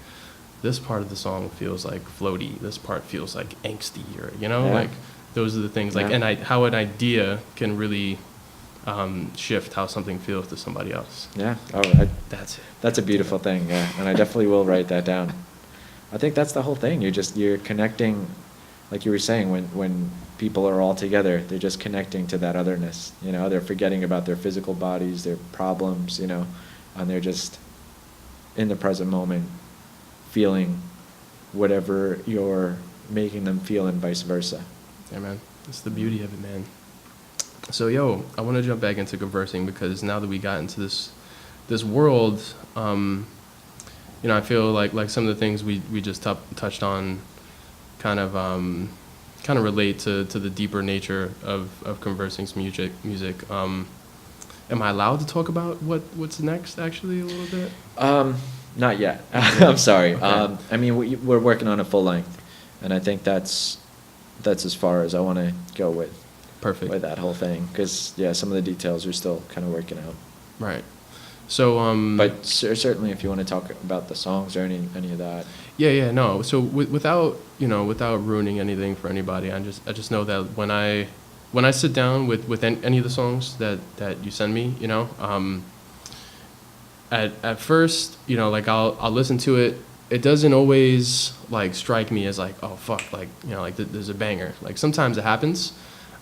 this part of the song feels like floaty. This part feels like angsty, or like those are the things. Like how an idea can really shift how something feels to somebody else. Yeah. Oh, That's it. That's a beautiful thing. Yeah, and I definitely will write that down. I think that's the whole thing. You're connecting, like you were saying, when people are all together, they're just connecting to that otherness. They're forgetting about their physical bodies, their problems, and they're just in the present moment, feeling whatever you're making them feel, and vice versa. Yeah, man. That's the beauty of it, man. So, I want to jump back into conversing, because now that we got into this world, I feel like some of the things we just touched on kind of relate to the deeper nature of Conversing's music. Am I allowed to talk about what's next, actually, a little bit? Not yet. I'm sorry. Okay. I mean, we're working on a full length, and I think that's as far as I want to go with. Perfect. With that whole thing, because some of the details are still kind of working out. Right. So. But certainly, if you want to talk about the songs or any of that. Yeah, no. So without ruining anything for anybody, I just know that when I when I sit down with any of the songs that you send me, at first, like I'll listen to it. It doesn't always like strike me as like, oh fuck, like like there's a banger. Like sometimes it happens,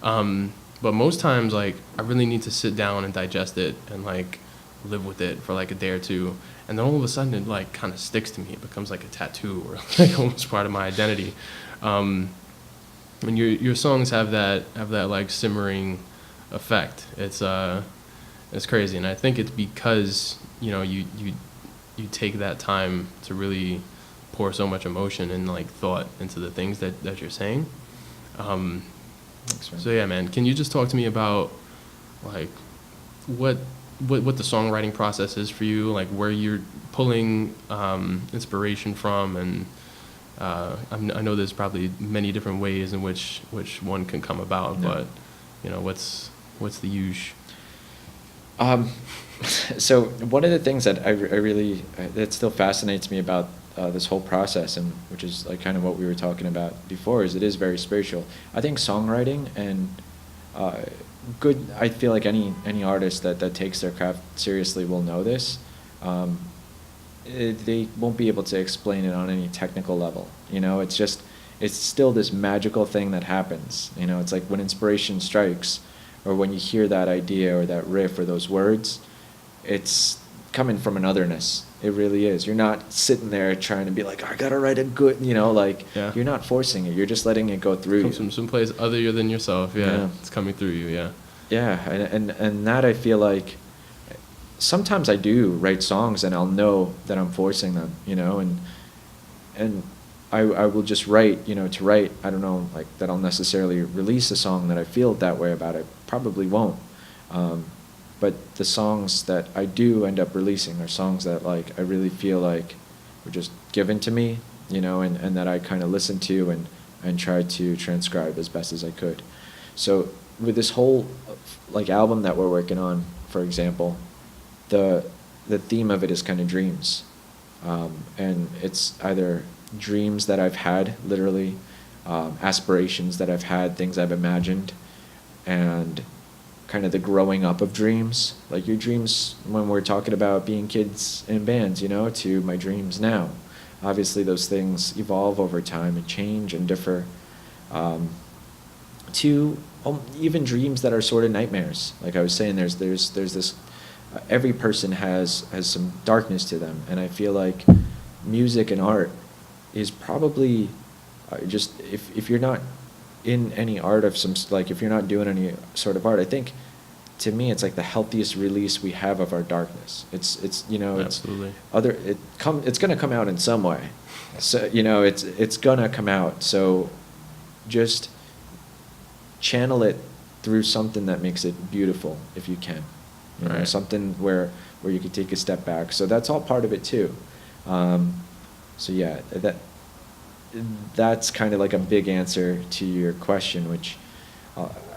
but most times like I really need to sit down and digest it and like live with it for like a day or two, and then all of a sudden it like kind of sticks to me. It becomes like a tattoo or like almost part of my identity. And your songs have that like simmering effect. It's crazy, and I think it's because you take that time to really pour so much emotion and like thought into the things that you're saying. Thanks, man. So yeah, man, can you just talk to me about like what the songwriting process is for you, like where you're pulling inspiration from, and I know there's probably many different ways in which one can come about, Yeah. but what's the usual? So one of the things that I really that still fascinates me about this whole process, and which is like kind of what we were talking about before, is it is very spiritual. I think songwriting and I feel like any artist that takes their craft seriously will know this. They won't be able to explain it on any technical level. It's still this magical thing that happens. It's like when inspiration strikes, or when you hear that idea or that riff or those words, it's coming from an otherness. It really is. You're not sitting there trying to be like, I gotta write a good, Yeah. You're not forcing it. You're just letting it go through Comes you. from someplace other than yourself. Yeah. It's coming through you. Yeah. Yeah, and that I feel like sometimes I do write songs and I'll know that I'm forcing them, and I will just write, to write. I don't know, like that I'll necessarily release a song that I feel that way about. I probably won't. But the songs that I do end up releasing are songs that like I really feel like were just given to me, and that I kind of listened to and tried to transcribe as best as I could. So with this whole like album that we're working on, for example, the theme of it is kind of dreams, and it's either dreams that I've had, literally, aspirations that I've had, things I've imagined, and kind of the growing up of dreams, like your dreams when we're talking about being kids in bands, to my dreams now. Obviously, those things evolve over time and change and differ. To even dreams that are sort of nightmares. Like I was saying, there's this. Every person has some darkness to them, and I feel like music and art is probably just if you're not in any art of some, like if you're not doing any sort of art, I think to me it's like the healthiest release we have of our darkness. It's Absolutely. It's gonna come out in some way, so it's gonna come out. So just channel it through something that makes it beautiful if you can. Right. Something where you could take a step back. So that's all part of it too. So yeah, that's kind of like a big answer to your question, which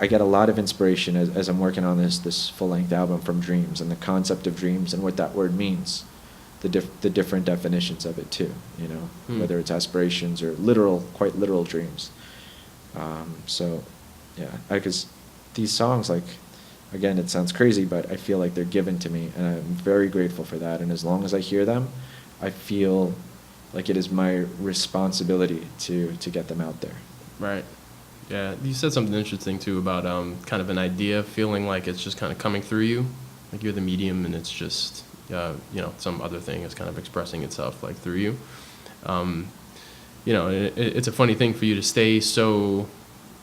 I get a lot of inspiration as I'm working on this full-length album from dreams, and the concept of dreams and what that word means, the different definitions of it too, whether it's aspirations or quite literal dreams. So yeah, because these songs, like, again, it sounds crazy, but I feel like they're given to me, and I'm very grateful for that. And as long as I hear them, I feel like it is my responsibility to get them out there. Right. Yeah. You said something interesting too about kind of an idea feeling like it's just kind of coming through you, like you're the medium, and it's just some other thing is kind of expressing itself like through you. It's a funny thing for you to stay so,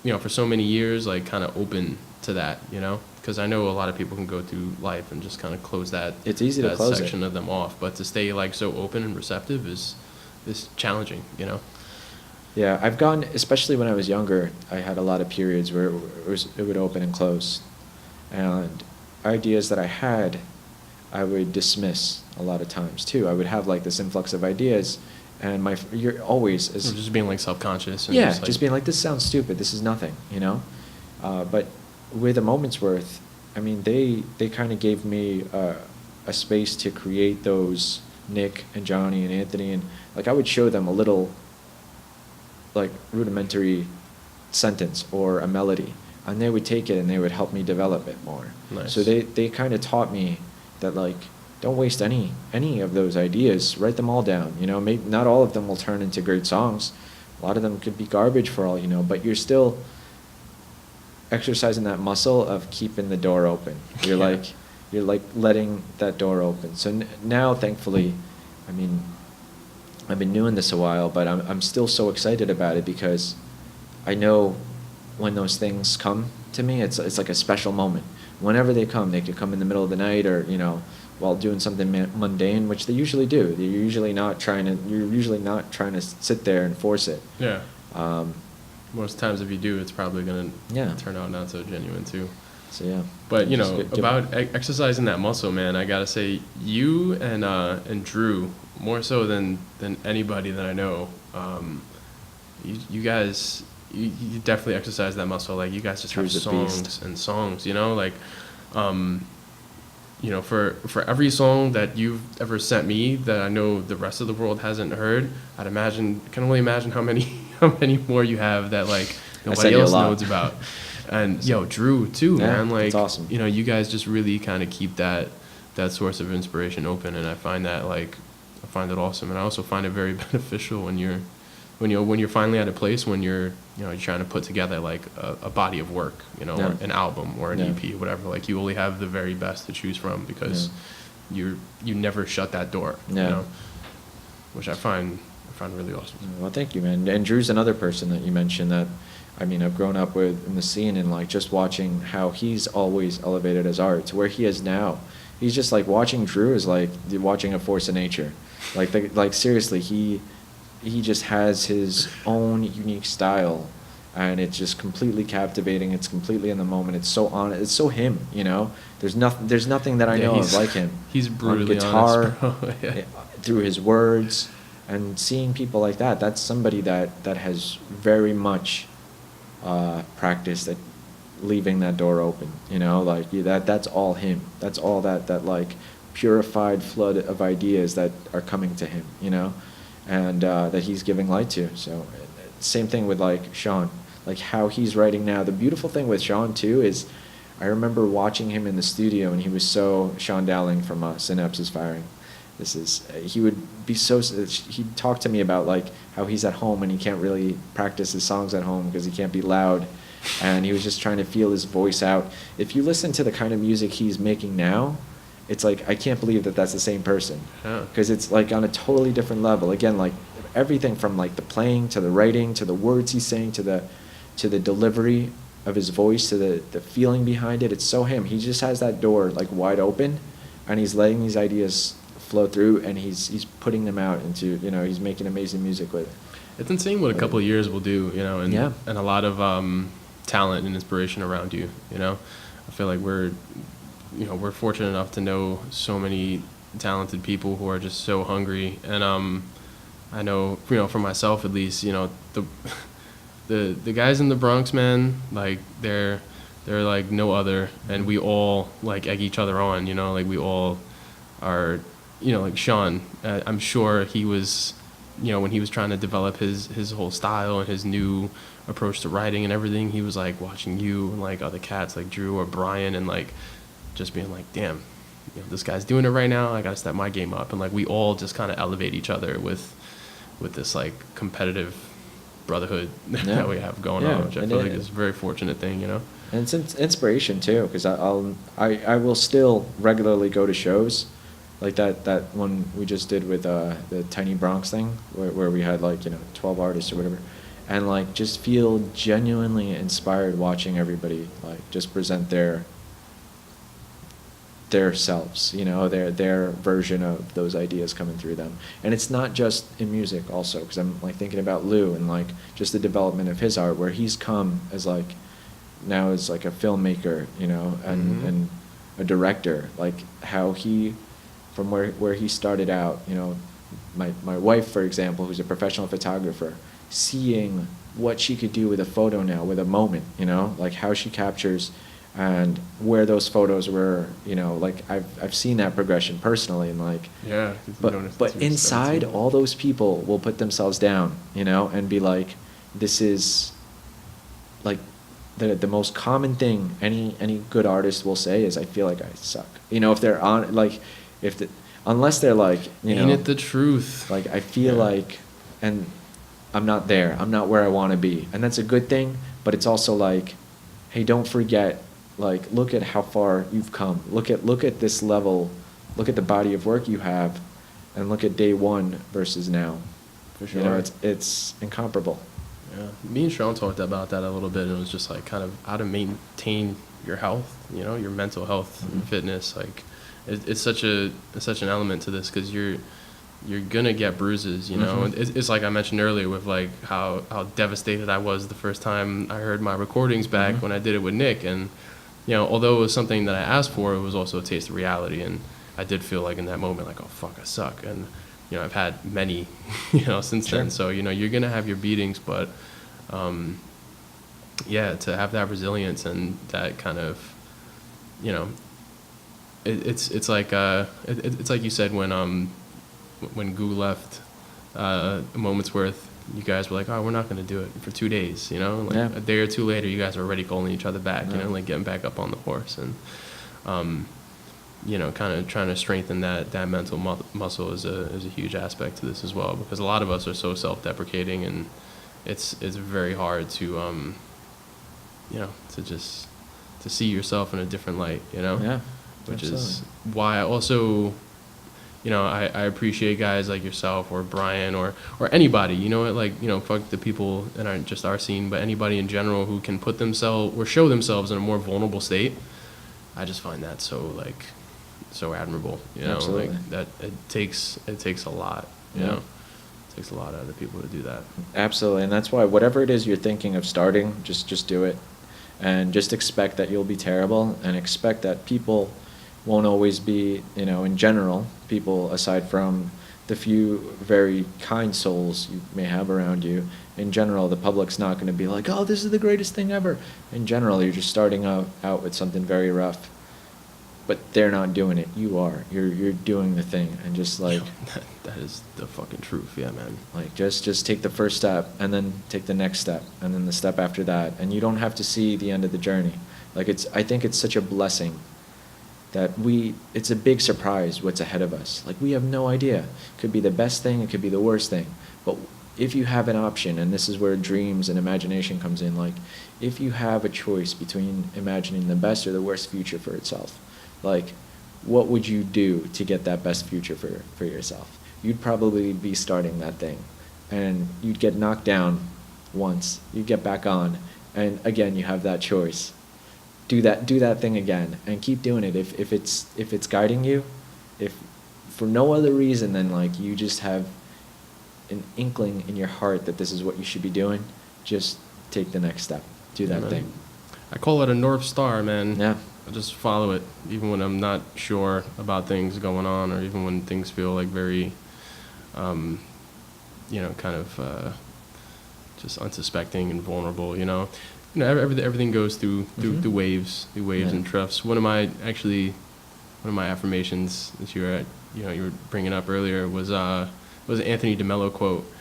for so many years, like kind of open to that, because I know a lot of people can go through life and just kind of close that. It's easy to that close section it. of them off, but to stay like so open and receptive is challenging, Yeah, I've gone, especially when I was younger, I had a lot of periods where it would open and close, and ideas that I had, I would dismiss a lot of times too. I would have like this influx of ideas, and you're always Or just being like self-conscious. And yeah, just, like, just being like, this sounds stupid, this is nothing, But with A Moment's Worth, I mean, they kind of gave me a space to create those Nick and Johnny and Anthony, and like I would show them a little like rudimentary sentence or a melody. and they would take it and they would help me develop it more. Nice. So they kind of taught me that, like, don't waste any of those ideas. Write them all down. You know, maybe not all of them will turn into great songs. A lot of them could be garbage for all you know, but you're still exercising that muscle of keeping the door open. You're like letting that door open. So now, thankfully, I mean, I've been doing this a while, but I'm still so excited about it because I know when those things come to me, it's like a special moment. Whenever they come, they could come in the middle of the night, or, you know, while doing something mundane, which they usually do. You're usually not trying to sit there and force it. Yeah. Most times if you do, it's probably going to turn out not so genuine too. So yeah. But, you know, about exercising that muscle, man, I got to say, you and Drew, more so than anybody that I know, you guys, you definitely exercise that muscle. Like, you guys just have songs and songs, you know, like, you know, for every song that you've ever sent me that I know the rest of the world hasn't heard, can only imagine how many more you have that, like, nobody else knows about. And Drew too, man. Like, that's awesome. You know, you guys just really kind of keep that source of inspiration open, and I find that it awesome, and I also find it very beneficial when you're finally at a place when you're trying to put together like a body of work, you know, or an album or an EP, whatever. Like, you only have the very best to choose from because you never shut that door. You know, which I find really awesome. Well, thank you, man. And Drew's another person that you mentioned that, I mean, I've grown up with in the scene, and like just watching how he's always elevated his art to where he is now. He's just like, watching Drew is like watching a force of nature. Like seriously, he just has his own unique style, and it's just completely captivating. It's completely in the moment. It's so honest. It's so him, you know. There's nothing that I know of like him. He's brutally on guitar, honest, through his words, and seeing people like that. That's somebody that has very much practiced at leaving that door open. You know, like that's all him. That's all that like purified flood of ideas that are coming to him. You know. And that he's giving light to. So same thing with like Sean, like how he's writing now. The beautiful thing with Sean too is I remember watching him in the studio, and he was so Sean Dowling from Synapse is Firing. He would be so, he'd talk to me about like how he's at home and he can't really practice his songs at home because he can't be loud, and he was just trying to feel his voice out. If you listen to the kind of music he's making now, it's like, I can't believe that that's the same person, because it's like on a totally different level. Again, like everything from like the playing to the writing to the words he's saying to the delivery of his voice to the feeling behind it. It's so him. He just has that door like wide open, and he's letting these ideas flow through, and he's putting them out into, you know, he's making amazing music with it. It's insane what a couple of years will do, you know, and a lot of talent and inspiration around you, you know. I feel like we're fortunate enough to know so many talented people who are just so hungry. And I know, you know, for myself at least, you know, the guys in the Bronx, man, like they're like no other, and we all like egg each other on, you know, like we all are, you know, like Sean, I'm sure he was, you know, when he was trying to develop his whole style and his new approach to writing and everything, he was like watching you and like other cats like Drew or Brian, and like just being like, damn, you know, this guy's doing it right now, I gotta step my game up. And like we all just kind of elevate each other with this like competitive brotherhood that we have going on, which I feel like is a very fortunate thing, you know. And it's inspiration too, because I will still regularly go to shows like that one we just did with the Tiny Bronx thing, where we had like, you know, 12 artists or whatever, and like just feel genuinely inspired watching everybody like just present their selves, you know, their version of those ideas coming through them. And it's not just in music also, because I'm like thinking about Lou and like just the development of his art, where he's come as like now as like a filmmaker, you know, and a director, like how he, from where he started out, you know, my wife, for example, who's a professional photographer, seeing what she could do with a photo now, with a moment, you know, like how she captures and where those photos were, you know, like I've seen that progression personally, and like but inside, all those people will put themselves down, you know, and be like, this is like the most common thing any good artist will say is, I feel like I suck. You know, if they're on, like, if the, unless they're like, you Ain't know, it the truth? like, I feel Yeah. like, and I'm not there. I'm not where I want to be. And that's a good thing, but it's also like, hey, don't forget, like, look at how far you've come. Look at this level. Look at the body of work you have, and look at day one versus now. For sure. You know, it's incomparable. Yeah, me and Sean talked about that a little bit, and it was just like kind of how to maintain your health, you know, your mental health and fitness. Like, it's such an element to this, because you're gonna get bruises, you know. It's like I mentioned earlier with like how devastated I was the first time I heard my recordings back when I did it with Nick, and you know, although it was something that I asked for, it was also a taste of reality, and I did feel like in that moment like, oh fuck, I suck. And you know, I've had many, you know, since then. So, you know, you're going to have your beatings, but, yeah, to have that resilience and that kind of, you know, it's like you said when Goo left, a moment's worth, you guys were like, oh, we're not going to do it for 2 days, you know, like a day or two later, you guys are already calling each other back, you know, like getting back up on the horse. And, you know, kind of trying to strengthen that mental muscle is a huge aspect to this as well, because a lot of us are so self-deprecating, and it's very hard to you know, to see yourself in a different light, you know. Yeah, which absolutely. is why I also, you know, I appreciate guys like yourself or Brian or anybody, you know, like, you know, fuck the people in our scene, but anybody in general who can put themselves or show themselves in a more vulnerable state. I just find that so admirable, you know. Absolutely. Like that it takes a lot, you know. It takes a lot out of people to do that. Absolutely. And that's why whatever it is you're thinking of starting, just do it, and just expect that you'll be terrible, and expect that people won't always be, you know, in general, people aside from the few very kind souls you may have around you, in general, the public's not going to be like, oh, this is the greatest thing ever. In general, you're just starting out with something very rough. But they're not doing it. You are. You're doing the thing, and just like that is the fucking truth, yeah, man. like just take the first step, and then take the next step, and then the step after that, and you don't have to see the end of the journey. Like I think it's such a blessing that it's a big surprise what's ahead of us. Like we have no idea. It could be the best thing, it could be the worst thing. But if you have an option, and this is where dreams and imagination comes in, like if you have a choice between imagining the best or the worst future for itself, like, what would you do to get that best future for yourself? You'd probably be starting that thing, and you'd get knocked down once, you'd get back on, and again you have that choice. Do that thing again, and keep doing it. If it's guiding you, if for no other reason than like you just have an inkling in your heart that this is what you should be doing, just take the next step. Do that thing. I call it a North Star, man. Yeah. I just follow it, even when I'm not sure about things going on, or even when things feel like very, you know, kind of just unsuspecting and vulnerable. You know, everything goes through waves, and troughs. One of my affirmations that you were bringing up earlier was an Anthony DeMello quote,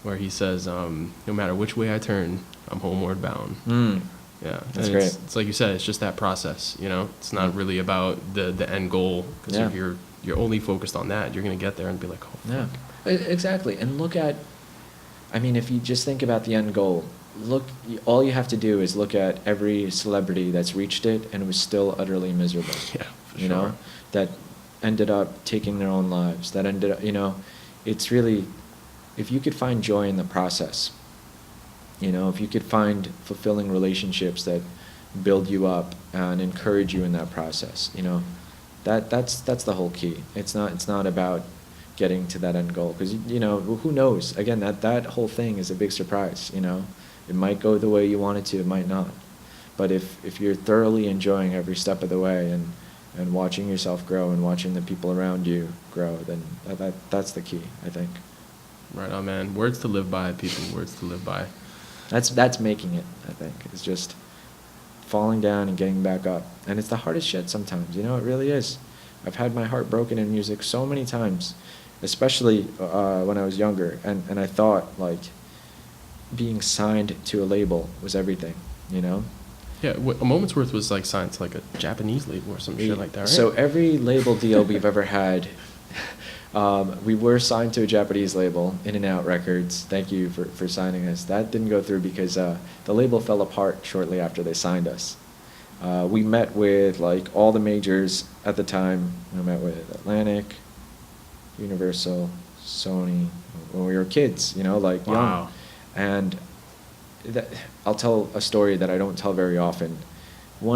where he says, "No matter which way I turn, I'm homeward bound." Yeah, that's and great. It's like you said, it's just that process. You know, it's not really about the end goal, because if you're only focused on that, you're gonna get there and be like, oh, fuck. Yeah, exactly. And look at, I mean, if you just think about the end goal, all you have to do is look at every celebrity that's reached it and was still utterly miserable. Yeah, for you sure. know, that ended up taking their own lives. That ended up, you know, it's really, if you could find joy in the process. You know, if you could find fulfilling relationships that build you up and encourage you in that process, you know, that's the whole key. It's not about getting to that end goal, because you know, who knows? Again, that whole thing is a big surprise. You know, it might go the way you want it to, it might not. But if you're thoroughly enjoying every step of the way, and watching yourself grow and watching the people around you grow, then that's the key, I think. Right on, man. Words to live by, people. Words to live by. That's making it, I think. It's just falling down and getting back up. And it's the hardest shit sometimes, you know, it really is. I've had my heart broken in music so many times, especially when I was younger. And I thought, like, being signed to a label was everything, you know? Yeah, A Moment's Worth was like signed to like a Japanese label or some shit like that, right? So every label deal we've ever had, we were signed to a Japanese label, In and Out Records. Thank you for signing us. That didn't go through because the label fell apart shortly after they signed us. We met with like all the majors at the time. We met with Atlantic, Universal, Sony, when we were kids, like young. Wow. And I'll tell a story that I don't tell very often. I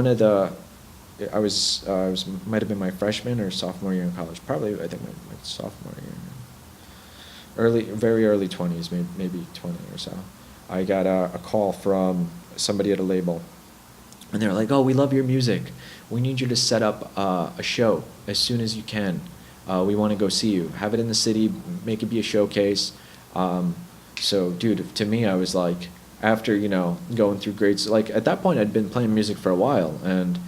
was might have been my freshman or sophomore year in college. Probably, I think my sophomore year. Very early 20s, maybe 20 or so. I got a call from somebody at a label, and they're like, "Oh, we love your music. We need you to set up a show as soon as you can. We want to go see you. Have it in the city. Make it be a showcase." So, dude, to me, I was like, after going through grades, like at that point, I'd been playing music for a while, and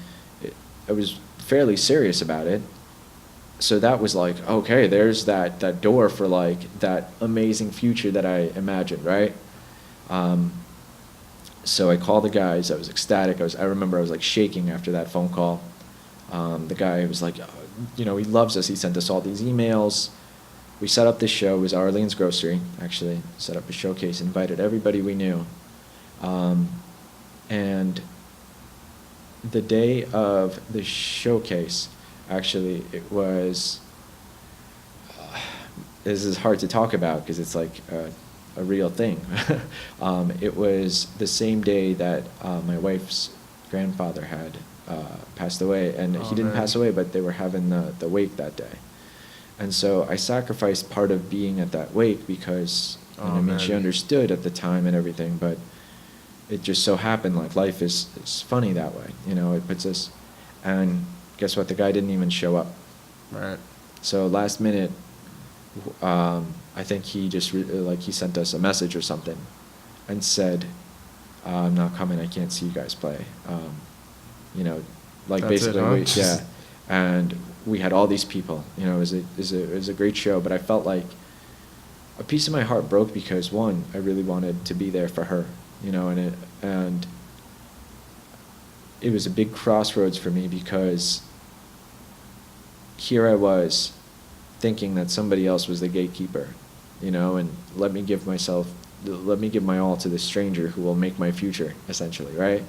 I was fairly serious about it. So that was like, okay, there's that door for like that amazing future that I imagined, right? So I called the guys. I was ecstatic. I remember I was like shaking after that phone call. The guy was like, he loves us. He sent us all these emails. We set up this show. It was Arlene's Grocery, actually. Set up a showcase, invited everybody we knew. And the day of the showcase, actually, it was, this is hard to talk about because it's like a real thing. It was the same day that my wife's grandfather had passed away, and he didn't pass away, but they were having the wake that day. And so I sacrificed part of being at that wake because, she understood at the time and everything, but it just so happened, like, life is funny that way, it puts us, and guess what, the guy didn't even show up. Right. So last minute, I think he just, he sent us a message or something and said, "I'm not coming, I can't see you guys play." Like That's basically, it, huh? yeah. And we had all these people, it was a great show, but I felt like a piece of my heart broke because, one, I really wanted to be there for her, and it was a big crossroads for me because here I was thinking that somebody else was the gatekeeper, and let me give my all to this stranger who will make my future, essentially, right?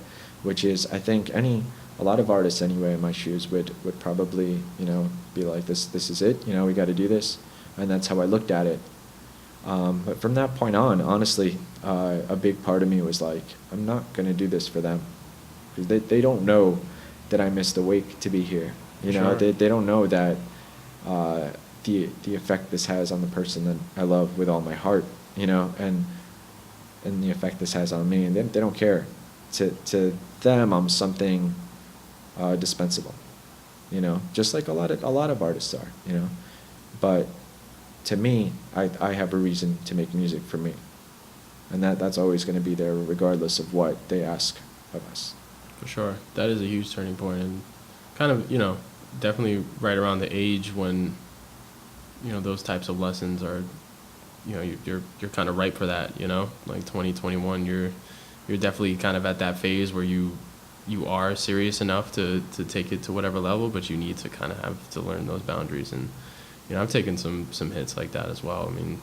Which is, I think, a lot of artists anyway in my shoes would probably, be like, this is it, we got to do this, and that's how I looked at it. But from that point on, honestly, a big part of me was like, I'm not going to do this for them. Because they don't know that I missed the wake to be here. Sure. They don't know that the effect this has on the person that I love with all my heart, and the effect this has on me. And they don't care. To them, I'm something dispensable, just like a lot of artists are, But to me, I have a reason to make music for me. And that's always going to be there regardless of what they ask of us. For sure. That is a huge turning point, and kind of, definitely right around the age when, those types of lessons are, you're kind of ripe for that, like 2021, you're definitely kind of at that phase where you are serious enough to take it to whatever level, but you need to kind of have to learn those boundaries. And, I've taken some hits like that as well. I mean,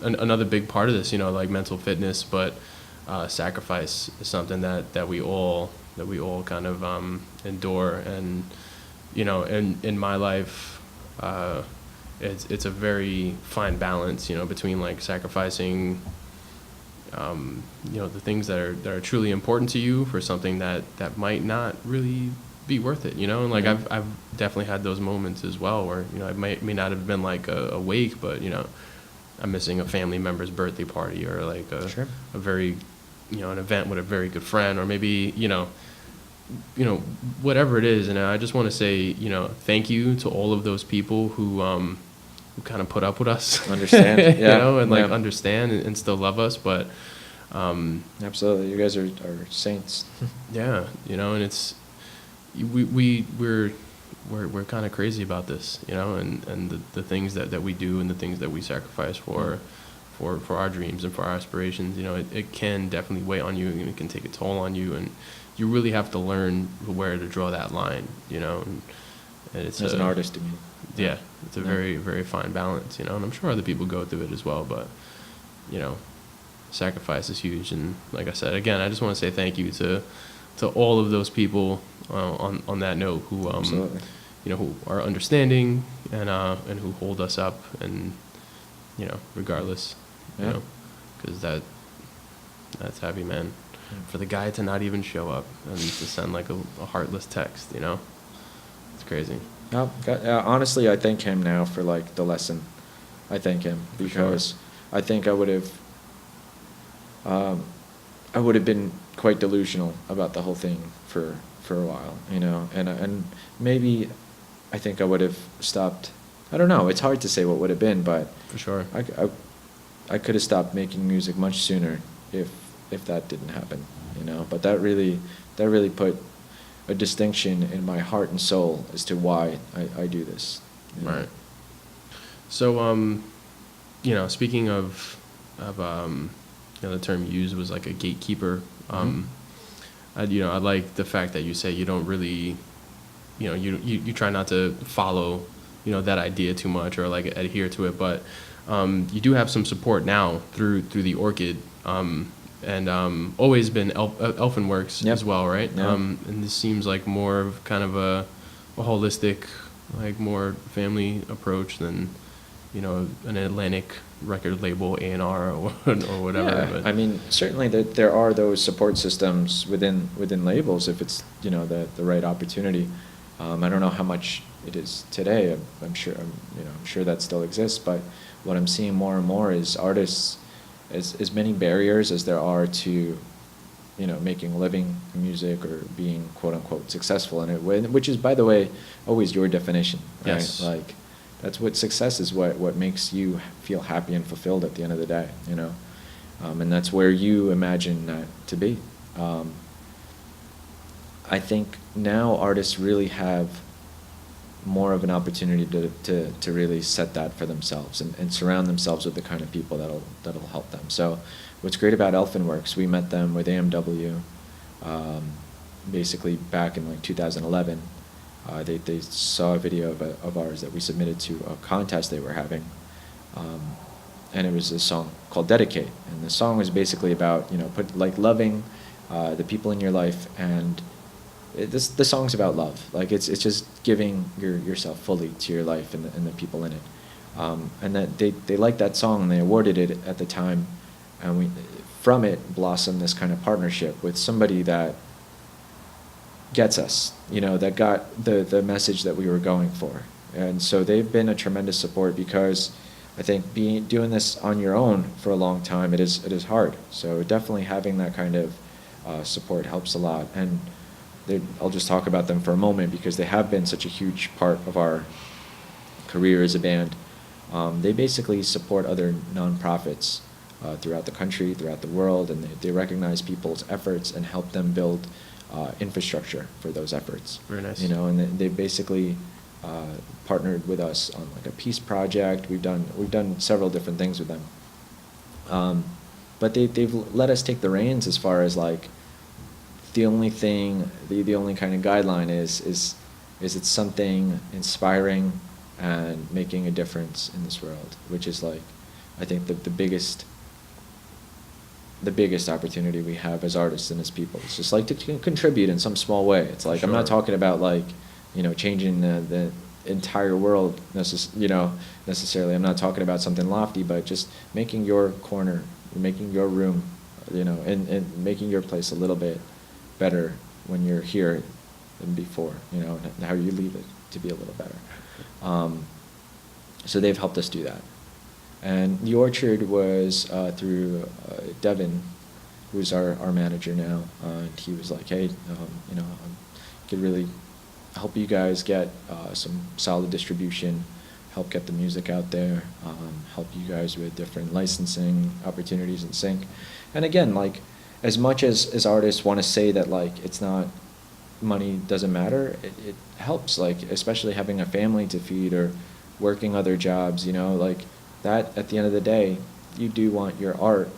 another big part of this, like mental fitness, but sacrifice is something that we all kind of endure. And in my life, it's a very fine balance, between like sacrificing the things that are truly important to you for something that might not really be worth it, and like I've definitely had those moments as well where I may not have been like a wake, but I'm missing a family member's birthday party, or like Sure. a very an event with a very good friend, or maybe whatever it is. And I just want to say thank you to all of those people who kind of put up with us, Understand, yeah, and like yeah. understand and still love us, but Absolutely, you guys are saints. yeah, and it's we're kind of crazy about this, and the things that we do and the things that we sacrifice for for our dreams and for our aspirations, you know, it can definitely weigh on you, and it can take a toll on you, and you really have to learn where to draw that line, you know. And it's As an artist, I mean. yeah, it's a very, very fine balance, you know, and I'm sure other people go through it as well, but, you know, sacrifice is huge. And like I said, again, I just want to say thank you to all of those people on that note who, you know, who are understanding and who hold us up, and, you know, regardless, you know, because that's heavy, man. For the guy to not even show up and to send like a heartless text, you know, it's crazy. No, honestly, I thank him now for like the lesson. I thank him because I think I would have been quite delusional about the whole thing for a while, you know, and maybe I think I would have stopped. I don't know. It's hard to say what would have been, but For sure. I could have stopped making music much sooner if that didn't happen, you know. But that really put a distinction in my heart and soul as to why I do this. You know? Right. So, you know, speaking of you know, the term you used was like a gatekeeper. You know, I like the fact that you say you don't really, you know, you try not to follow, you know, that idea too much or like adhere to it, but you do have some support now through the Orchid, and always been Elfinworks as well, right? Yep. And this seems like more of kind of a holistic, like more family approach than, you know, an Atlantic record label, A&R or whatever. Yeah, But I mean, certainly there are those support systems within labels if it's, you know, the right opportunity. I don't know how much it is today. I'm sure that still exists. But what I'm seeing more and more is artists, as many barriers as there are to, you know, making a living in music or being quote unquote successful in it, which is, by the way, always your definition, right? Yes. Like, that's what success is, what makes you feel happy and fulfilled at the end of the day, you know? And that's where you imagine that to be. I think now artists really have more of an opportunity to really set that for themselves and surround themselves with the kind of people that'll help them. So what's great about Elfinworks, we met them with AMW basically back in like 2011. They saw a video of ours that we submitted to a contest they were having, and it was a song called "Dedicate," and the song was basically about, you know, loving the people in your life, and the song's about love. Like it's just giving yourself fully to your life and the people in it, and that they liked that song and they awarded it at the time, and from it blossomed this kind of partnership with somebody that gets us, you know, that got the message that we were going for. And so they've been a tremendous support, because I think doing this on your own for a long time, it is hard. So definitely having that kind of support helps a lot. And I'll just talk about them for a moment, because they have been such a huge part of our career as a band. They basically support other nonprofits throughout the country, throughout the world, and they recognize people's efforts and help them build infrastructure for those efforts. Very nice. You know, and they basically partnered with us on like a peace project. We've done several different things with them. But they've let us take the reins as far as like the only thing, the only kind of guideline is it's something inspiring and making a difference in this world, which is like, I think the biggest opportunity we have as artists and as people. It's just like to contribute in some small way. It's like, Sure. I'm not talking about like, you know, changing the entire world necessarily. I'm not talking about something lofty, but just making your corner, making your room, you know, and making your place a little bit better when you're here than before, you know, and how you leave it to be a little better. So they've helped us do that. And the Orchard was through Devin, who's our manager now. And he was like, hey, you know, I could really help you guys get some solid distribution, help get the music out there, help you guys with different licensing opportunities in sync. And again, like, as much as artists want to say that, like, it's not, money doesn't matter, it helps, like, especially having a family to feed or working other jobs, you know, like, that at the end of the day you do want your art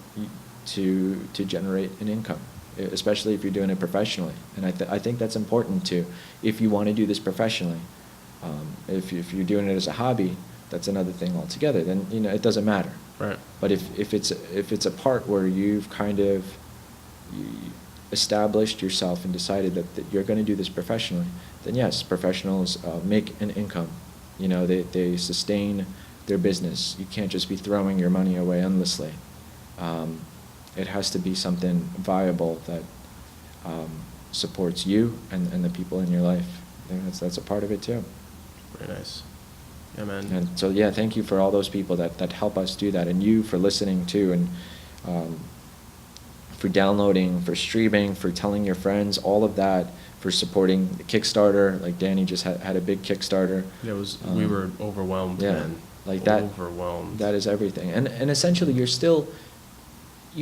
to generate an income, especially if you're doing it professionally. And I think that's important too. If you want to do this professionally, if you're doing it as a hobby, that's another thing altogether. Then it doesn't matter. Right. But if it's a part where you've kind of established yourself and decided that you're going to do this professionally, then yes, professionals make an income. They sustain their business. You can't just be throwing your money away endlessly. It has to be something viable that supports you and the people in your life. I think that's a part of it too. Very nice. Yeah, man. And so, yeah, thank you for all those people that help us do that, and you for listening too, and for downloading, for streaming, for telling your friends, all of that, for supporting the Kickstarter. Like Danny just had a big Kickstarter. Yeah, we were overwhelmed, yeah, man. Like that. Overwhelmed. That is everything, and essentially you've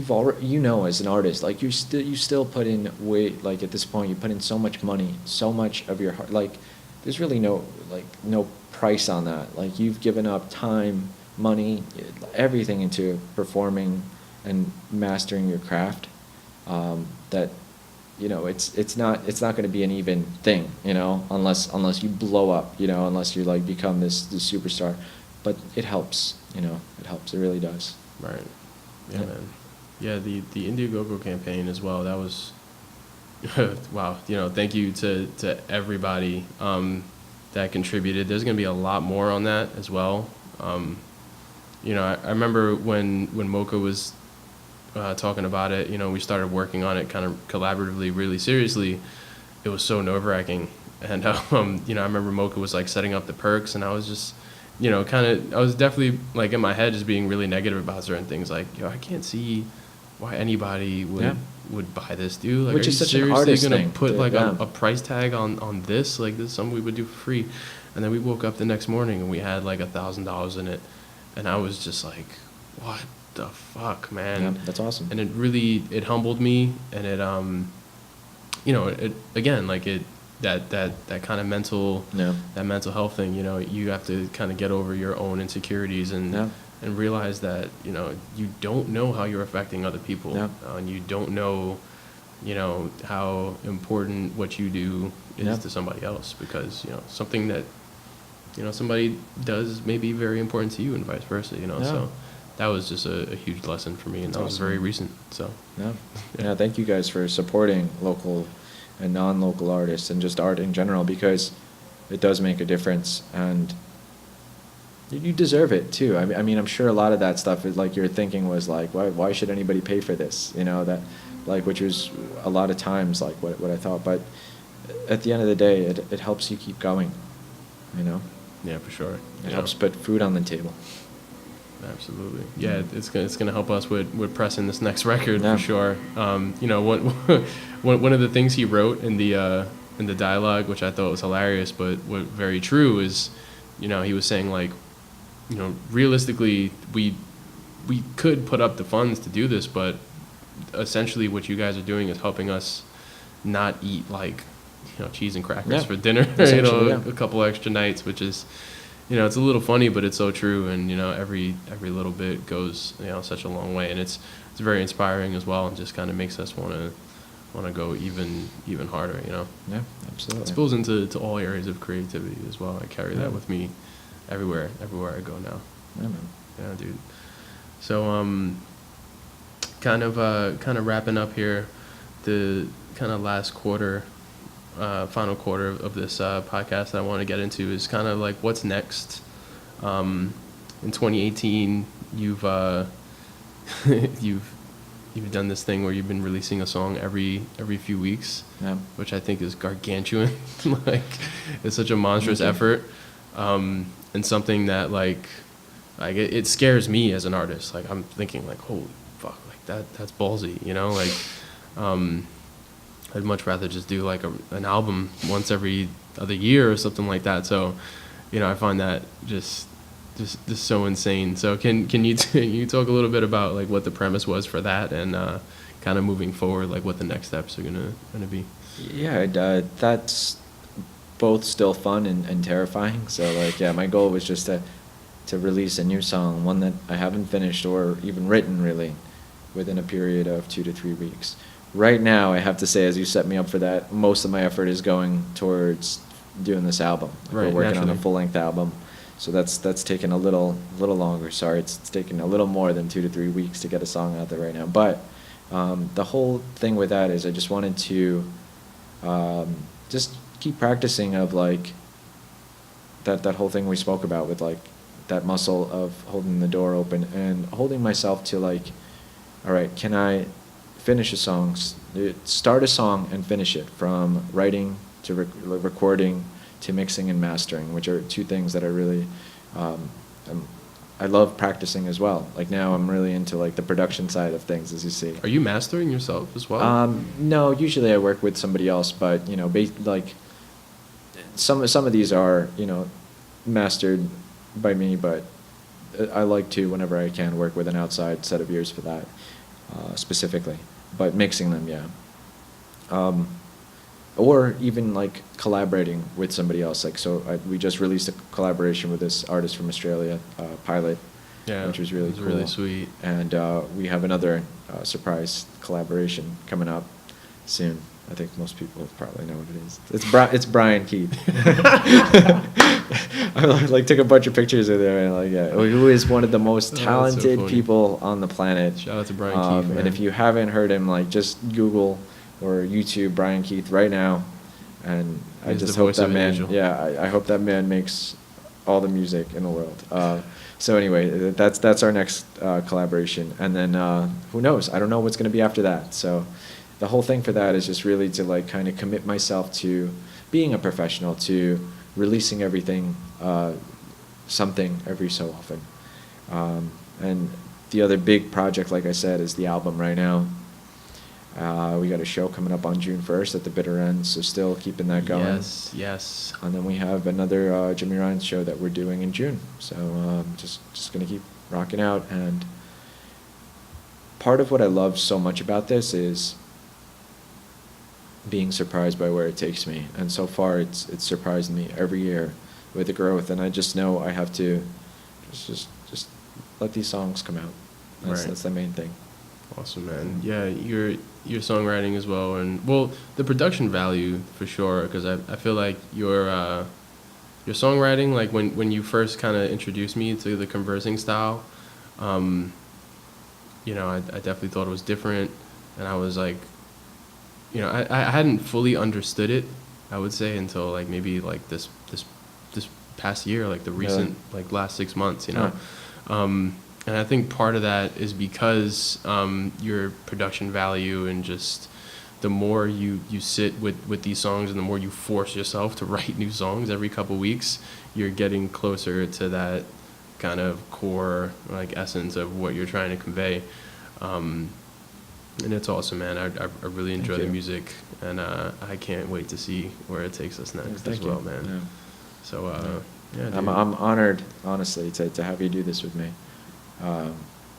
already, as an artist, like you still put in weight. Like at this point, you put in so much money, so much of your heart. Like there's really no price on that. Like you've given up time, money, everything into performing and mastering your craft. That it's not going to be an even thing, unless you blow up, unless you like become this superstar. But it helps, it helps. It really does. Right. Yeah, man. Yeah, the Indiegogo campaign as well. That was wow. Thank you to everybody that contributed. There's going to be a lot more on that as well. I remember when Mocha was talking about it, we started working on it kind of collaboratively, really seriously. It was so nerve-wracking. And, I remember Mocha was like setting up the perks, and I was just, I was definitely like in my head just being really negative about certain things. Like, I can't see why anybody would buy this, dude. Like, which is such an artist gonna thing. put like a price tag on this? Like, this is something we would do for free. And then we woke up the next morning and we had like $1,000 in it, and I was just like, what the fuck, man? Yeah, that's awesome. And it humbled me, and it it again, like that kind of mental health thing. You have to kind of get over your own insecurities and realize that you don't know how you're affecting other people, and you don't know how important what you do is to somebody else, because something that somebody does may be very important to you, and vice versa. So that was just a huge lesson for me, and that was very recent. So yeah, thank you guys for supporting local and non-local artists and just art in general, because it does make a difference, and you deserve it too. I mean, I'm sure a lot of that stuff is like your thinking was like, why should anybody pay for this? That, like, which was a lot of times like what I thought. But at the end of the day, it helps you keep going. Yeah, for sure. It helps put food on the table. Absolutely. Yeah, it's gonna help us with pressing this next record for sure. One of the things he wrote in the dialogue, which I thought was hilarious, but what very true, is, he was saying like, realistically, we could put up the funds to do this, but essentially what you guys are doing is helping us not eat like cheese and crackers for dinner, a couple extra nights, which is, it's a little funny, but it's so true. And every little bit goes such a long way, and it's very inspiring as well, and just kind of makes us want to go even harder. Yeah, absolutely. It spills into all areas of creativity as well. I carry that with me everywhere I go now. Yeah, man. Yeah, dude. So kind of wrapping up here, the kind of last quarter, final quarter of this podcast that I want to get into is kind of like what's next. In 2018, you've done this thing where you've been releasing a song every few weeks, which I think is gargantuan. Like, it's such a monstrous effort, and something that like it scares me as an artist. Like, I'm thinking like, holy fuck, like that's ballsy, like I'd much rather just do like an album once every other year or something like that. So, I find that just so insane. So can you talk a little bit about like what the premise was for that, and kind of moving forward, like what the next steps are gonna be? Yeah, that's both still fun and terrifying. So like, my goal was just to to release a new song, one that I haven't finished or even written really, within a period of 2 to 3 weeks. Right now, I have to say, as you set me up for that, most of my effort is going towards doing this album. Like, Right, we're working on a naturally. full-length album, so that's taken a little longer. Sorry, it's taken a little more than 2 to 3 weeks to get a song out there right now. But the whole thing with that is I just wanted to just keep practicing of like that whole thing we spoke about with like that muscle of holding the door open and holding myself to like, all right, can I finish a song, start a song and finish it, from writing to recording to mixing and mastering, which are two things that I really, I love practicing as well. Like now I'm really into like the production side of things, as you see. Are you mastering yourself as well? No, usually I work with somebody else, but you know, like some of these are, you know, mastered by me, but I like to, whenever I can, work with an outside set of ears for that, specifically. But mixing them, yeah. Or even like collaborating with somebody else. Like we just released a collaboration with this artist from Australia, Pilot, Yeah, which was really it was cool. really sweet. And we have another surprise collaboration coming up soon. I think most people probably know what it is. It's Brian Keith. I like took a bunch of pictures of there and like, yeah, who is one of the most Oh, that's so talented funny. people on the planet. Shout out to Brian Keith, man. And if you haven't heard him, like just Google or YouTube Brian Keith right now, and I He's just the hope voice that of an man. angel. Yeah, I hope that man makes all the music in the world. So anyway, that's our next collaboration, and then who knows? I don't know what's going to be after that. So the whole thing for that is just really to like kind of commit myself to being a professional, to releasing everything, something every so often. And the other big project, like I said, is the album right now. We got a show coming up on June 1st at the Bitter End, so still keeping that going. Yes, yes. And then we have another Jimmy Ryan show that we're doing in June. So just gonna keep rocking out. And part of what I love so much about this is being surprised by where it takes me. And so far, it's surprised me every year with the growth. And I just know I have to just let these songs come out. Right. That's the main thing. Awesome, man. Yeah, your songwriting as well, and well, the production value for sure. Because I feel like your songwriting, like when you first kind of introduced me to the conversing style, you know, I definitely thought it was different, and I was like, you know, I hadn't fully understood it, I would say, until like maybe like this past year, like the recent like last 6 months, you know. And I think part of that is because your production value, and just the more you sit with these songs and the more you force yourself to write new songs every couple weeks, you're getting closer to that kind of core like essence of what you're trying to convey. And it's awesome, man. I really enjoy the music, and I can't wait to see where it takes us next as well, man. Yeah. So yeah, dude. I'm honored, honestly, to have you do this with me.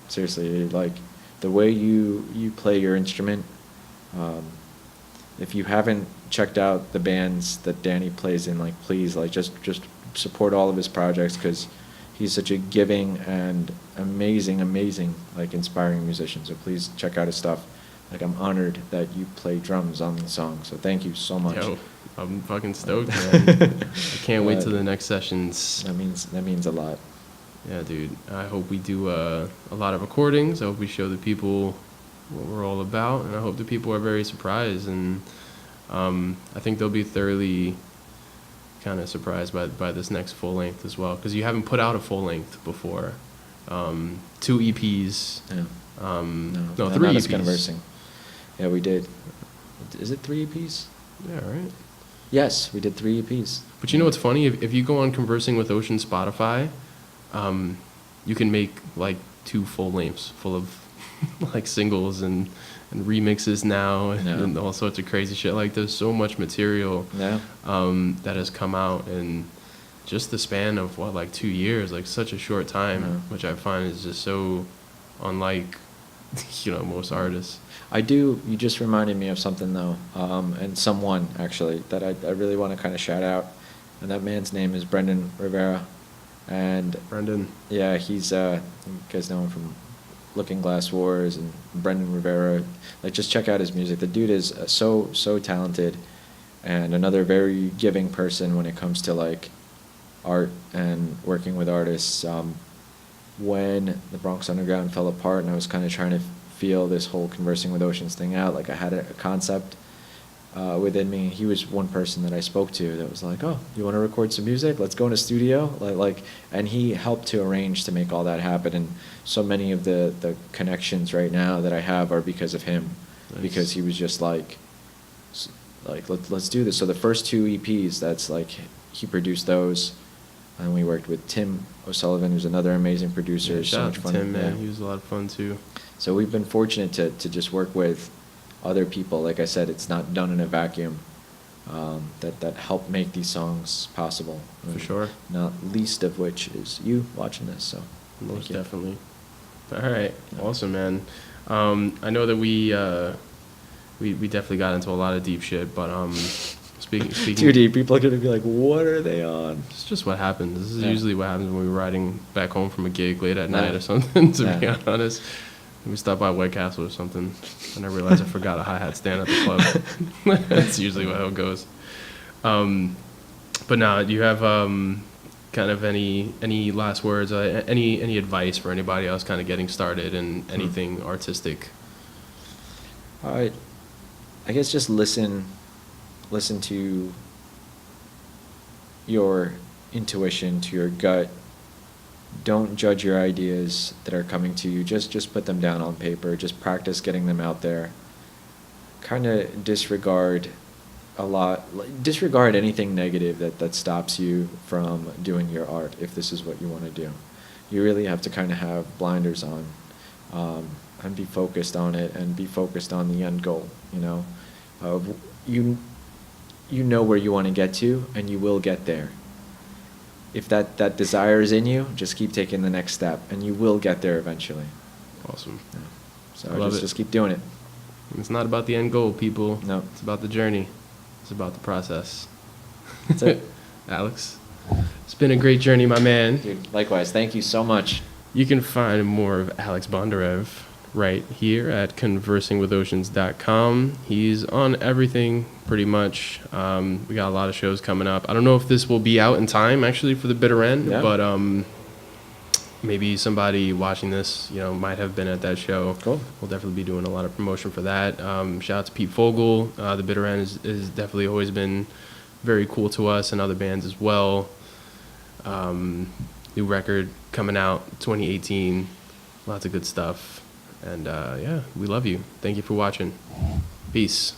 Seriously, like the way you play your instrument. If you haven't checked out the bands that Danny plays in, like please, like just support all of his projects, because he's such a giving and amazing, like inspiring musician. So please check out his stuff. Like I'm honored that you play drums on the song. So thank you so much. Yo, I'm fucking stoked, man. I can't wait till the next sessions. That means a lot. Yeah, dude. I hope we do a lot of recordings. I hope we show the people what we're all about, and I hope the people are very surprised. And I think they'll be thoroughly kind of surprised by this next full length as well, because you haven't put out a full length before. 2 EPs. Yeah. No, 3 not EPs. as Conversing. Yeah, we did. Is it 3 EPs? Yeah, right. Yes, we did 3 EPs. But you know what's funny? If you go on Conversing with Ocean Spotify, you can make like 2 full lengths full of like singles and remixes now, and all sorts of crazy shit. Like there's so much material that has come out in just the span of like 2 years, like such a short time, which I find is just so unlike most artists. You just reminded me of something though, and someone actually that I really want to kind of shout out, and that man's name is Brendan Rivera. And Brendan. yeah, he's you guys know him from Looking Glass Wars and Brendan Rivera. Like, just check out his music. The dude is so talented, and another very giving person when it comes to like art and working with artists. When the Bronx Underground fell apart and I was kind of trying to feel this whole Conversing with Oceans thing out, like I had a concept within me. He was one person that I spoke to that was like, "Oh, you want to record some music? Let's go in a studio." And he helped to arrange to make all that happen. And so many of the connections right now that I have are because of him, Nice. because he was just like let's do this. So the first two EPs, that's like he produced those, and we worked with Tim O'Sullivan, who's another amazing producer. Yeah, So shout much out fun. to Tim, man. Yeah. He was a lot of fun too. So we've been fortunate to just work with other people. Like I said, it's not done in a vacuum. That help make these songs possible. For sure. Not least of which is you watching this. So thank Most you. definitely. All right, awesome, man. I know that we definitely got into a lot of deep shit, but speaking Too deep. People are gonna be like, "What are they on?" It's just what happens. This is Yeah. usually what happens when we're riding back home from a gig late at Yeah. night or something. To be Yeah. honest, we stop by White Castle or something, and I realize I forgot a hi-hat stand at the club. That's usually how it goes. But now, do you have kind of any last words, any advice for anybody else kind of getting started in anything artistic? I guess just listen to your intuition, to your gut. Don't judge your ideas that are coming to you. Just put them down on paper. Just practice getting them out there. Kind of disregard anything negative that stops you from doing your art, if this is what you want to do. You really have to kind of have blinders on, and be focused on it, and be focused on the end goal. You know where you want to get to, and you will get there. If that desire is in you, just keep taking the next step, and you will get there eventually. Awesome. Yeah. So I love it. just keep doing it. It's not about the end goal, people. No. It's about the journey. It's about the process. That's it. Alex, it's been a great journey, my man. Dude, likewise. Thank you so much. You can find more of Alex Bondarev right here at conversingwithoceans.com. He's on everything pretty much. We got a lot of shows coming up. I don't know if this will be out in time actually for the bitter end, Yeah. but maybe somebody watching this, might have been at that show. Cool. We'll definitely be doing a lot of promotion for that. Shout out to Pete Fogel. The bitter end is definitely always been very cool to us and other bands as well. New record coming out 2018. Lots of good stuff. And yeah, we love you. Thank you for watching. Peace.